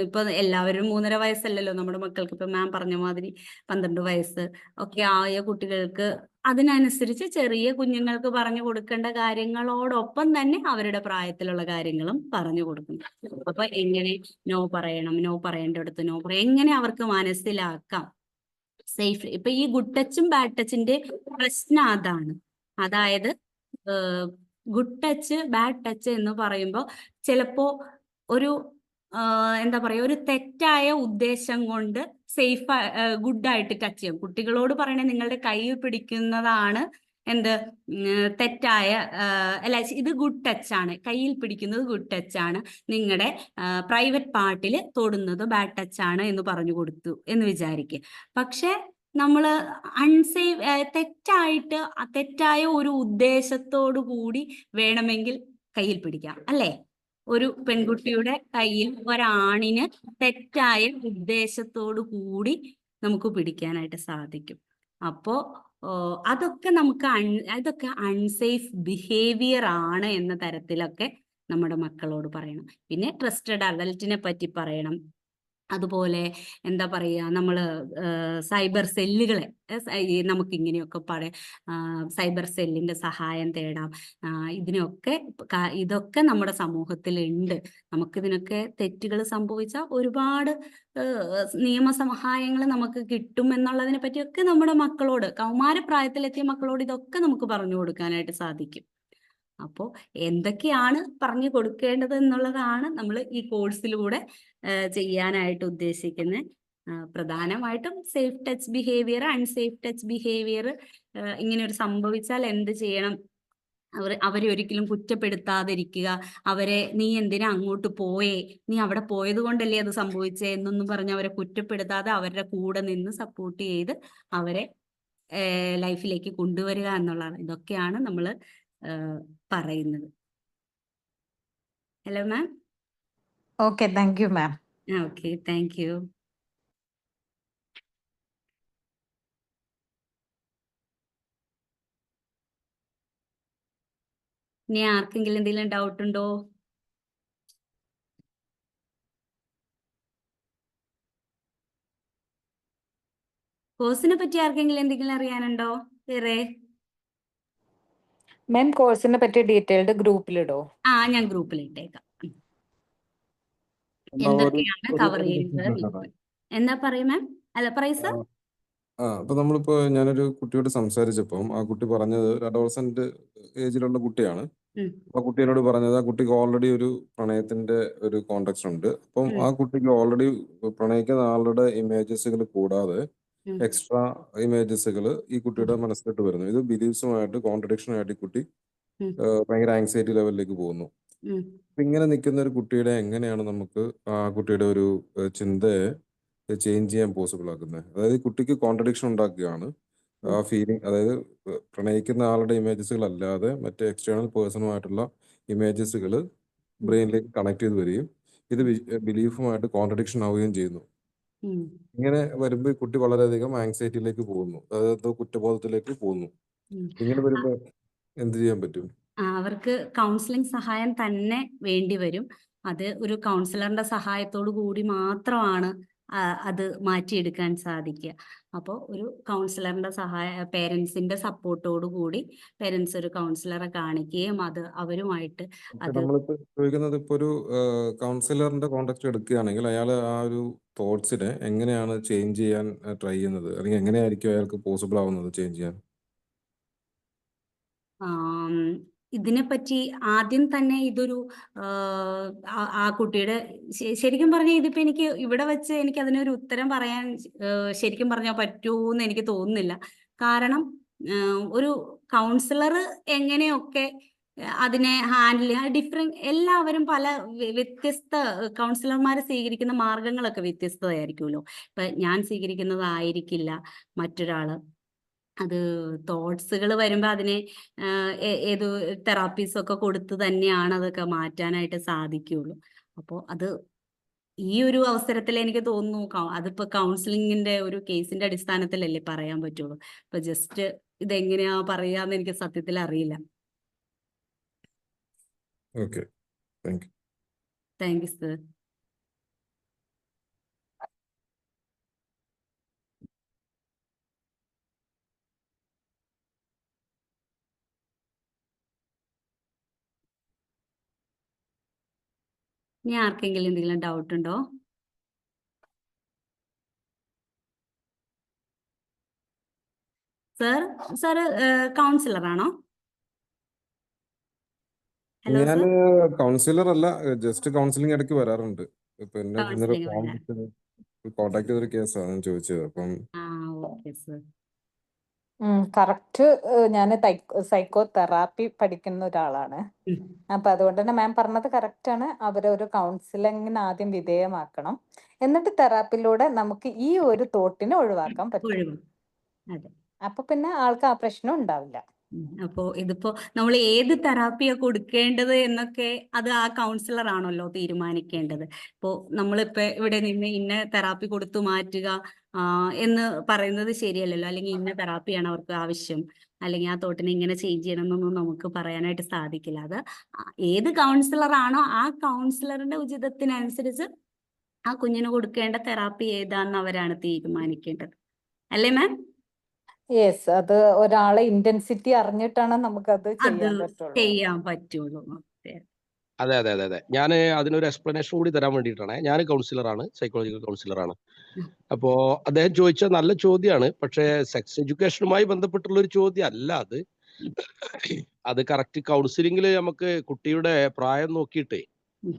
A: ഇപ്പൊ എല്ലാവരും 3.5 വയസ്സല്ലല്ലോ നമ്മുടെ മക്കൾക്ക്. ഇപ്പൊ മാം പറഞ്ഞ മാതിരി 12 വയസ്സ് ഒക്കെ ആയ കുട്ടികൾക്ക് അതിനനുസരിച്ച് ചെറിയ കുഞ്ഞുങ്ങൾക്ക് പറഞ്ഞു കൊടുക്കേണ്ട കാര്യങ്ങളോടൊപ്പം തന്നെ അവരുടെ പ്രായത്തിലുള്ള കാര്യങ്ങളും പറഞ്ഞു കൊടുക്കുന്നു. അപ്പൊ എങ്ങനെ നോ പറയണം, നോ പറയേണ്ടടുത്ത് നോ പറയണം, എങ്ങനെ അവർക്ക് മനസ്സിലാക്കാം സേഫ്. ഇപ്പൊ ഈ ഗുഡ് ടച്ചും ബാഡ് ടച്ചിന്റെ പ്രശ്നം അതാണ്. അതായത് ഗുഡ് ടച്ച് ബാഡ് ടച്ച് എന്ന് പറയുമ്പോൾ ചിലപ്പോ ഒരു എന്താ പറയാ, ഒരു തെറ്റായ ഉദ്ദേശം കൊണ്ട് ഗുഡായിട്ട് ടച്ച് ചെയ്യും. കുട്ടികളോട് പറയണേ നിങ്ങളുടെ കൈ പിടിക്കുന്നതാണ് തെറ്റായ, അല്ല ഇത് ഗുഡ് ടച്ച് ആണ്, കയ്യിൽ പിടിക്കുന്നത് ഗുഡ് ടച്ച് ആണ്, നിങ്ങളുടെ പ്രൈവറ്റ് പാർട്ടിൽ തൊടുന്നത് ബാഡ് ടച്ച് ആണ് എന്ന് പറഞ്ഞു കൊടുത്തു എന്ന് വിചാരിക്കുക. പക്ഷെ നമ്മൾ തെറ്റായ ഒരു ഉദ്ദേശത്തോടു കൂടി വേണമെങ്കിൽ കയ്യിൽ പിടിക്കാം, അല്ലേ? ഒരു പെൺകുട്ടിയുടെ കയ്യിൽ ഒരാണിന് തെറ്റായ ഉദ്ദേശത്തോടു കൂടി നമുക്ക് പിടിക്കാനായിട്ട് സാധിക്കും. അപ്പോ അതൊക്കെ അൺസേഫ് ബിഹേവിയർ ആണ് എന്ന തരത്തിലൊക്കെ നമ്മുടെ മക്കളോട് പറയണം. പിന്നെ ട്രസ്റ്റഡ് അഡൽറ്റിനെ പറ്റി പറയണം. അതുപോലെ എന്താ പറയുക, നമ്മൾ സൈബർ സെല്ലുകളെ നമുക്ക് ഇങ്ങനെയൊക്കെ സൈബർ സെല്ലിന്റെ സഹായം തേടാം. ഇതിനൊക്കെ ഇതൊക്കെ നമ്മുടെ സമൂഹത്തിലുണ്ട്. നമുക്കിതിനൊക്കെ തെറ്റുകൾ സംഭവിച്ചാൽ ഒരുപാട് നിയമസഹായങ്ങൾ നമുക്ക് കിട്ടും എന്നുള്ളതിനെ പറ്റിയൊക്കെ നമ്മുടെ മക്കളോട്, കൗമാരപ്രായത്തിലെത്തിയ മക്കളോട് ഇതൊക്കെ നമുക്ക് പറഞ്ഞു കൊടുക്കാനായിട്ട് സാധിക്കും. അപ്പോൾ എന്തൊക്കെയാണ് പറഞ്ഞു കൊടുക്കേണ്ടത് എന്നുള്ളതാണ് നമ്മൾ ഈ കോഴ്സിലൂടെ ചെയ്യാനായിട്ട് ഉദ്ദേശിക്കുന്നത്. പ്രധാനമായിട്ടും safe touch behaviour, unsafe touch behaviour, ഇങ്ങനെ ഒരു സംഭവിച്ചാൽ എന്ത് ചെയ്യണം, അവരെ ഒരിക്കലും കുറ്റപ്പെടുത്താതിരിക്കുക, അവരെ നീ എന്തിനാ അങ്ങോട്ട് പോയേ, നീ അവിടെ പോയത് കൊണ്ടല്ലേ അത് സംഭവിച്ചേ എന്നൊന്നും പറഞ്ഞ് അവരെ കുറ്റപ്പെടുത്താതെ അവരുടെ കൂടെ നിന്ന് സപ്പോർട്ട് ചെയ്ത് അവരെ ലൈഫിലേക്ക് കൊണ്ടുവരിക എന്നുള്ളതാണ്. ഇതൊക്കെയാണ് നമ്മൾ പറയുന്നത്. Hello ma'am.
F: Okay, thank you ma'am.
A: Okay, thank U. ഇനി ആർക്കെങ്കിലും എന്തെങ്കിലും ഡൗട്ട് ഉണ്ടോ? കോഴ്സിനെ പറ്റി ആർക്കെങ്കിലും എന്തെങ്കിലും അറിയാനുണ്ടോ വേറെ?
F: മാം കോഴ്സിനെ പറ്റി ഡീറ്റെയിൽഡ് ഗ്രൂപ്പിലിടോ? ഞാൻ
A: ഗ്രൂപ്പിൽ ഇട്ടേക്കാം. എന്തൊക്കെയാണ് കവർ ചെയ്യുന്നത്? എന്താ പറയൂ മാം. അല്ല പറയൂ സർ.
G: അപ്പൊ നമ്മളിപ്പോ ഞാനൊരു കുട്ടിയോട് സംസാരിച്ചപ്പം ആ കുട്ടി പറഞ്ഞത് ഒരു അഡോളസെന്റ് ഏജിലുള്ള കുട്ടിയാണ്. ആ കുട്ടി എന്നോട് പറഞ്ഞത് ആ കുട്ടിക്ക് ഓൾറെഡി ഒരു പ്രണയത്തിന്റെ ഒരു കോണ്ടാക്ട് ഉണ്ട്. അപ്പം ആ കുട്ടിക്ക് ഓൾറെഡി പ്രണയിക്കുന്ന ആളുടെ ഇമേജസുകൾ കൂടാതെ എക്സ്ട്രാ ഇമേജസുകൾ ഈ കുട്ടിയുടെ മനസ്സിലോട്ട് വരുന്നു. ഇത് ബിലീഫ്സുമായിട്ട് കോൺട്രഡിക്ഷൻ ആയിട്ട് ഈ കുട്ടി ഭയങ്കര ആങ്സൈറ്റി ലെവലിലേക്ക് പോകുന്നു. അപ്പൊ ഇങ്ങനെ നിൽക്കുന്ന ഒരു കുട്ടിയുടെ എങ്ങനെയാണ് നമുക്ക് ആ കുട്ടിയുടെ ഒരു ചിന്തയെ ചേഞ്ച് ചെയ്യാൻ പോസിബിൾ ആക്കുന്നത്? അതായത് കുട്ടിക്ക് കോൺട്രഡിക്ഷൻ ഉണ്ടാക്കുകയാണ്. ആ ഫീലിംഗ്, അതായത് പ്രണയിക്കുന്ന ആളുടെ ഇമേജസുകൾ അല്ലാതെ മറ്റേ എക്സ്റ്റേണൽ പേഴ്സണുമായിട്ടുള്ള ഇമേജസുകൾ ബ്രെയിനിലേക്ക് കണക്ട് ചെയ്ത് വരികയും ഇത് ബിലീഫുമായിട്ട് കോൺട്രഡിക്ഷൻ ആവുകയും ചെയ്യുന്നു. ഇങ്ങനെ വരുമ്പോൾ കുട്ടി വളരെയധികം ആങ്സൈറ്റിയിലേക്ക് പോകുന്നു, അതായത് കുറ്റബോധത്തിലേക്ക് പോകുന്നു. ഇങ്ങനെ വരുമ്പോൾ എന്ത് ചെയ്യാൻ പറ്റും?
A: അവർക്ക് കൗൺസിലിംഗ് സഹായം തന്നെ വേണ്ടി വരും. അത് ഒരു കൗൺസിലറിന്റെ സഹായത്തോടു കൂടി മാത്രമാണ് അത് മാറ്റിയെടുക്കാൻ സാധിക്കുക. അപ്പോൾ ഒരു കൗൺസിലറിന്റെ പേരൻസിന്റെ സപ്പോർട്ടോടു കൂടി പേരൻസ് ഒരു കൗൺസിലറെ കാണിക്കുകയും അവരുമായിട്ട്
G: നമ്മളിപ്പോ ചോദിക്കുന്നത്, ഇപ്പൊ ഒരു കൗൺസിലറിന്റെ കോണ്ടാക്ട് എടുക്കുകയാണെങ്കിൽ അയാൾ ആ ഒരു തോട്ട്സിനെ എങ്ങനെയാണ് ചേഞ്ച് ചെയ്യാൻ ട്രൈ ചെയ്യുന്നത്, അല്ലെങ്കിൽ എങ്ങനെയായിരിക്കും അയാൾക്ക് പോസിബിൾ ആവുന്നത് ചേഞ്ച് ചെയ്യാൻ?
A: ഇതിനെപ്പറ്റി ആദ്യം തന്നെ ഇതൊരു ആ കുട്ടിയുടെ ശരിക്കും പറഞ്ഞാൽ ഇതിപ്പോ എനിക്ക് ഇവിടെ വെച്ച് എനിക്ക് അതിനൊരു ഉത്തരം പറയാൻ ശരിക്കും പറഞ്ഞാൽ പറ്റൂന്ന് എനിക്ക് തോന്നുന്നില്ല. കാരണം ഒരു കൗൺസിലർ എങ്ങനെയൊക്കെ അതിനെ ഹാൻഡിൽ ചെയ്യാൻ എല്ലാവരും പല വ്യത്യസ്ത കൗൺസിലർമാരെ സ്വീകരിക്കുന്ന മാർഗങ്ങളൊക്കെ വ്യത്യസ്തമായിരിക്കുമല്ലോ. ഇപ്പൊ ഞാൻ സ്വീകരിക്കുന്നതായിരിക്കില്ല മറ്റൊരാള്. അത് തോട്ട്സുകൾ വരുമ്പോൾ അതിനെ ഏത് തെറാപ്പീസ് ഒക്കെ കൊടുത്ത് തന്നെയാണ് അതൊക്കെ മാറ്റാനായിട്ട് സാധിക്കുകയുള്ളൂ. അപ്പോൾ അത് ഈ ഒരു അവസരത്തിൽ എനിക്ക് തോന്നുന്നു അതിപ്പോ കൗൺസിലിങ്ങിന്റെ ഒരു കേസിന്റെ അടിസ്ഥാനത്തിലല്ലേ പറയാൻ പറ്റുള്ളൂ. ഇപ്പൊ ജസ്റ്റ് ഇതെങ്ങനെയാ പറയാന്ന് എനിക്ക് സത്യത്തിൽ അറിയില്ല.
G: Okay, thank you.
A: Thank you sir. ഇനി ആർക്കെങ്കിലും എന്തെങ്കിലും ഡൗട്ട് ഉണ്ടോ? സർ കൗൺസിലർ ആണോ? ഹലോ
G: ഞാൻ
A: സർ.
G: കൗൺസിലർ അല്ല, ജസ്റ്റ് കൗൺസിലിംഗ് ഇടയ്ക്ക് വരാറുണ്ട്. ഇപ്പൊ എന്നെ ഇന്നലെ കോണ്ടാക്ട് ചെയ്തൊരു കേസാണ് ഞാൻ ചോദിച്ചത്. അപ്പം
A: ഓക്കെ സർ.
F: കറക്റ്റ്. ഞാൻ സൈക്കോ തെറാപ്പി പഠിക്കുന്ന ഒരാളാണ്. അപ്പൊ അതുകൊണ്ട് തന്നെ മാം പറഞ്ഞത് കറക്റ്റ് ആണ്. അവരെ ഒരു കൗൺസിലിങ്ങിന് ആദ്യം വിധേയമാക്കണം, എന്നിട്ട് തെറാപ്പിയിലൂടെ നമുക്ക് ഈ ഒരു തോട്ടിനെ ഒഴിവാക്കാൻ പറ്റും. അപ്പൊ പിന്നെ ആൾക്ക് ആ പ്രശ്നം ഉണ്ടാവില്ല.
A: അപ്പോ ഇതിപ്പോ നമ്മൾ ഏത് തെറാപ്പിയാ കൊടുക്കേണ്ടത് എന്നൊക്കെ അത് ആ കൗൺസിലർ ആണല്ലോ തീരുമാനിക്കേണ്ടത്. ഇപ്പോ നമ്മളിപ്പോ ഇവിടെ നിന്ന് ഇന്ന തെറാപ്പി കൊടുത്തു മാറ്റുക എന്ന് പറയുന്നത് ശരിയല്ലല്ലോ. അല്ലെങ്കിൽ ഇന്ന തെറാപ്പിയാണ് അവർക്ക് ആവശ്യം, അല്ലെങ്കിൽ ആ തോട്ടിനെ ഇങ്ങനെ ചേഞ്ച് ചെയ്യണം എന്നൊന്നും നമുക്ക് പറയാനായിട്ട് സാധിക്കില്ല. അത് ഏത് കൗൺസിലർ ആണോ ആ കൗൺസിലറിന്റെ ഉചിതത്തിനനുസരിച്ച് ആ കുഞ്ഞിന് കൊടുക്കേണ്ട തെറാപ്പി ഏതാന്ന് അവരാണ് തീരുമാനിക്കേണ്ടത്. അല്ലേ മാം?
F: യെസ്, അത് ഒരാളെ ഇന്റൻസിറ്റി അറിഞ്ഞിട്ടാണ് നമുക്കത്
A: അത്
F: ചെയ്യാൻ പറ്റുള്ളൂ.
A: ചെയ്യാൻ പറ്റുള്ളൂ. അതെ.
D: അതെ അതെ അതെ അതെ ഞാൻ അതിനൊരു എക്സ്പ്ലനേഷൻ കൂടി തരാൻ വേണ്ടിയിട്ടാണ്. ഞാൻ കൗൺസിലറാണ്, സൈക്കോളജിക്കൽ കൗൺസിലറാണ്.
A: ഉം.
D: അപ്പോ അദ്ദേഹം ചോദിച്ച നല്ല ചോദ്യമാണ്. പക്ഷേ സെക്സ് എഡ്യൂക്കേഷനുമായി ബന്ധപ്പെട്ടുള്ള ഒരു ചോദ്യം അല്ല അത്.
A: ഉം.
D: അത് കറക്റ്റ് കൗൺസിലിംഗിൽ നമുക്ക് കുട്ടിയുടെ പ്രായം നോക്കിയിട്ടേ
A: ഉം.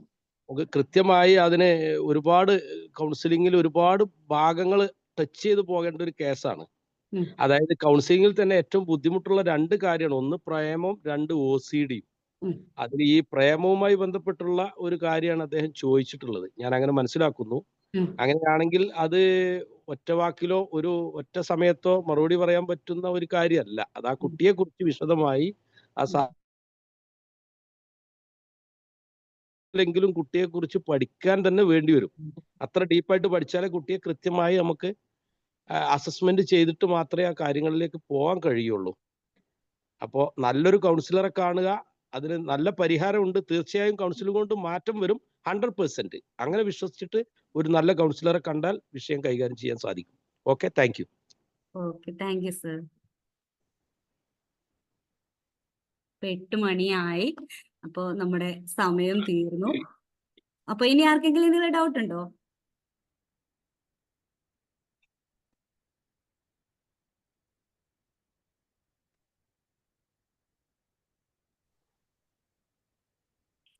D: നമുക്ക് കൃത്യമായി അതിന് ഒരുപാട് കൗൺസിലിംഗിൽ ഒരുപാട് ഭാഗങ്ങൾ ടച്ച് ചെയ്ത് പോകേണ്ട ഒരു കേസാണ്.
A: ഉം.
D: അതായത് കൗൺസിലിംഗിൽ തന്നെ ഏറ്റവും ബുദ്ധിമുട്ടുള്ള 2 കാര്യമാണ്. ഒന്ന് പ്രേമം, 2 OCD.
A: ഉം.
D: അതിൽ ഈ പ്രേമവുമായി ബന്ധപ്പെട്ടുള്ള ഒരു കാര്യമാണ് അദ്ദേഹം ചോദിച്ചിട്ടുള്ളത്. ഞാൻ അങ്ങനെ മനസ്സിലാക്കുന്നു.
A: ഉം.
D: അങ്ങനെയാണെങ്കിൽ അത് ഒറ്റ വാക്കിലോ ഒരു ഒറ്റ സമയത്തോ മറുപടി പറയാൻ പറ്റുന്ന ഒരു കാര്യമല്ല. അത് ആ കുട്ടിയെ കുറിച്ച് വിശദമായി ആ െങ്കിലും കുട്ടിയെ കുറിച്ച് പഠിക്കാൻ തന്നെ വേണ്ടി വരും. അത്ര ഡീപ്പായിട്ട് പഠിച്ചാലേ കുട്ടിയെ കൃത്യമായി നമുക്ക് അസസ്മെന്റ് ചെയ്തിട്ട് മാത്രമേ ആ കാര്യങ്ങളിലേക്ക് പോകാൻ കഴിയുള്ളൂ. അപ്പോൾ നല്ലൊരു കൗൺസിലറെ കാണുക, അതിന് നല്ല പരിഹാരമുണ്ട്. തീർച്ചയായും കൗൺസിലിംഗ് കൊണ്ട് മാറ്റം വരും 100%. അങ്ങനെ വിശ്വസിച്ചിട്ട് ഒരു നല്ല കൗൺസിലറെ കണ്ടാൽ വിഷയം കൈകാര്യം ചെയ്യാൻ സാധിക്കും. Okay, thank U.
A: Okay, thank you sir. 8 മണിയായി. അപ്പോൾ നമ്മുടെ സമയം തീർന്നു. അപ്പൊ ഇനി ആർക്കെങ്കിലും എന്തെങ്കിലും ഡൗട്ട് ഉണ്ടോ?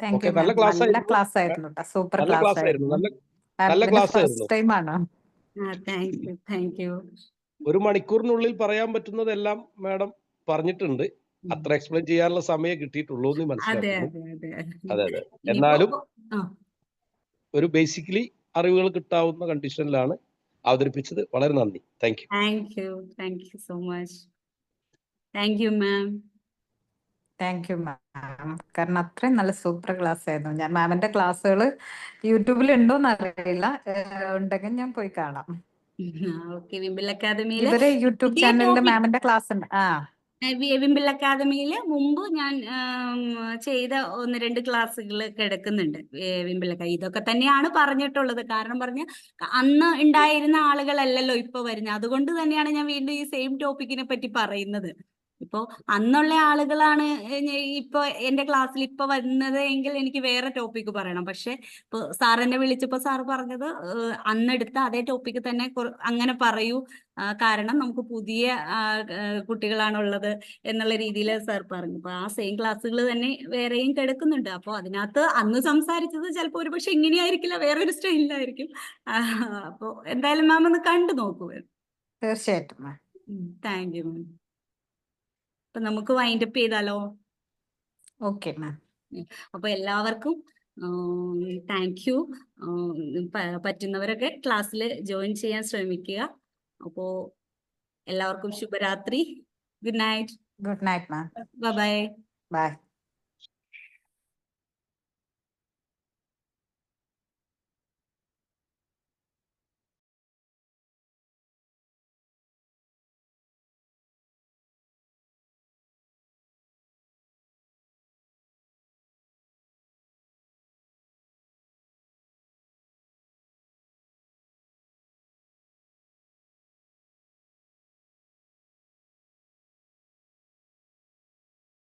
F: താങ്ക്
D: ഓക്കെ,
F: യു
D: നല്ല
F: മാം.
D: ക്ലാസ്
F: നല്ല
D: ആയിരുന്നു.
F: ക്ലാസ് ആയിരുന്നു കേട്ടോ. സൂപ്പർ
D: നല്ല
F: ക്ലാസ്
D: ക്ലാസ് ആയിരുന്നു.
F: ആയിരുന്നു.
D: നല്ല ക്ലാസ്
F: ഫസ്റ്റ്
D: ആയിരുന്നു.
F: ടൈം ആണ്.
A: Thank you.
D: 1 മണിക്കൂറിനുള്ളിൽ പറയാൻ പറ്റുന്നതെല്ലാം മാഡം പറഞ്ഞിട്ടുണ്ട്. അത്ര എക്സ്പ്ലെയിൻ ചെയ്യാനുള്ള സമയം കിട്ടിയിട്ടുള്ളൂ എന്ന്
A: അതെ
D: മനസ്സിലാക്കുന്നു.
A: അതെ അതെ.
D: അതെ അതെ.
A: ഇനിയിപ്പോ
D: എന്നാലും
A: ആ
D: ഒരു ബേസിക്കലി അറിവുകൾ കിട്ടാവുന്ന കണ്ടീഷനിലാണ് അവതരിപ്പിച്ചത്. വളരെ നന്ദി. Thank you.
A: Thank you so much. Thank you ma'am.
F: Thank you മാം. കാരണം അത്രയും നല്ല സൂപ്പർ ക്ലാസ് ആയിരുന്നു. ഞാൻ മാമിന്റെ ക്ലാസ്സുകൾ യൂട്യൂബിൽ ഉണ്ടോന്ന് അറിയില്ല. ഉണ്ടെങ്കിൽ ഞാൻ പോയി കാണാം.
A: ഓക്കെ, വിംബിൾ അക്കാദമിയിലെ
F: ഇവരെ യൂട്യൂബ്
A: ഇതേ
F: ചാനലിൽ
A: ടോപ്പിക്
F: മാമിന്റെ ക്ലാസ് ഉണ്ട്.
A: വിംബിൾ അക്കാദമിയിൽ മുമ്പ് ഞാൻ ചെയ്ത 1-2 ക്ലാസ്സുകൾ കിടക്കുന്നുണ്ട്. വിംബിൾ അക്കാദമി ഇതൊക്കെ തന്നെയാണ് പറഞ്ഞിട്ടുള്ളത്. കാരണം പറഞ്ഞ അന്ന് ഉണ്ടായിരുന്ന ആളുകളല്ലല്ലോ ഇപ്പൊ വരുന്നത്. അതുകൊണ്ട് തന്നെയാണ് ഞാൻ വീണ്ടും ഈ സെയിം ടോപ്പിക്കിനെ പറ്റി പറയുന്നത്. ഇപ്പോ അന്നുള്ള ആളുകളാണ് ഇപ്പൊ എന്റെ ക്ലാസ്സിൽ ഇപ്പൊ വരുന്നത് എങ്കിൽ എനിക്ക് വേറെ ടോപ്പിക്ക് പറയണം. പക്ഷെ ഇപ്പൊ സാർ എന്നെ വിളിച്ചപ്പോ സാർ പറഞ്ഞത് അന്നെടുത്ത അതേ ടോപ്പിക്ക് തന്നെ അങ്ങനെ പറയൂ, കാരണം നമുക്ക് പുതിയ കുട്ടികളാണുള്ളത് എന്നുള്ള രീതിയിൽ സാർ പറഞ്ഞു. അപ്പൊ ആ സെയിം ക്ലാസ്സുകൾ തന്നെ വേറെയും കിടക്കുന്നുണ്ട്. അപ്പോൾ അതിനകത്ത് അന്ന് സംസാരിച്ചത് ചിലപ്പോൾ ഒരുപക്ഷെ ഇങ്ങനെയായിരിക്കില്ല, വേറൊരു സ്റ്റൈലിലായിരിക്കും. അപ്പോൾ എന്തായാലും മാം ഒന്ന് കണ്ടു നോക്കൂ.
F: തീർച്ചയായിട്ടും മാം.
A: താങ്ക് യു മാം. അപ്പൊ നമുക്ക് വൈൻഡപ്പ് ചെയ്താലോ?
F: Okay ma'am.
A: അപ്പൊ എല്ലാവർക്കും താങ്ക് യു. പറ്റുന്നവരൊക്കെ ക്ലാസ്സിൽ ജോയിൻ ചെയ്യാൻ ശ്രമിക്കുക. അപ്പോ എല്ലാവർക്കും ശുഭരാത്രി. Good night.
F: Good night ma'am.
A: Bye.
F: By.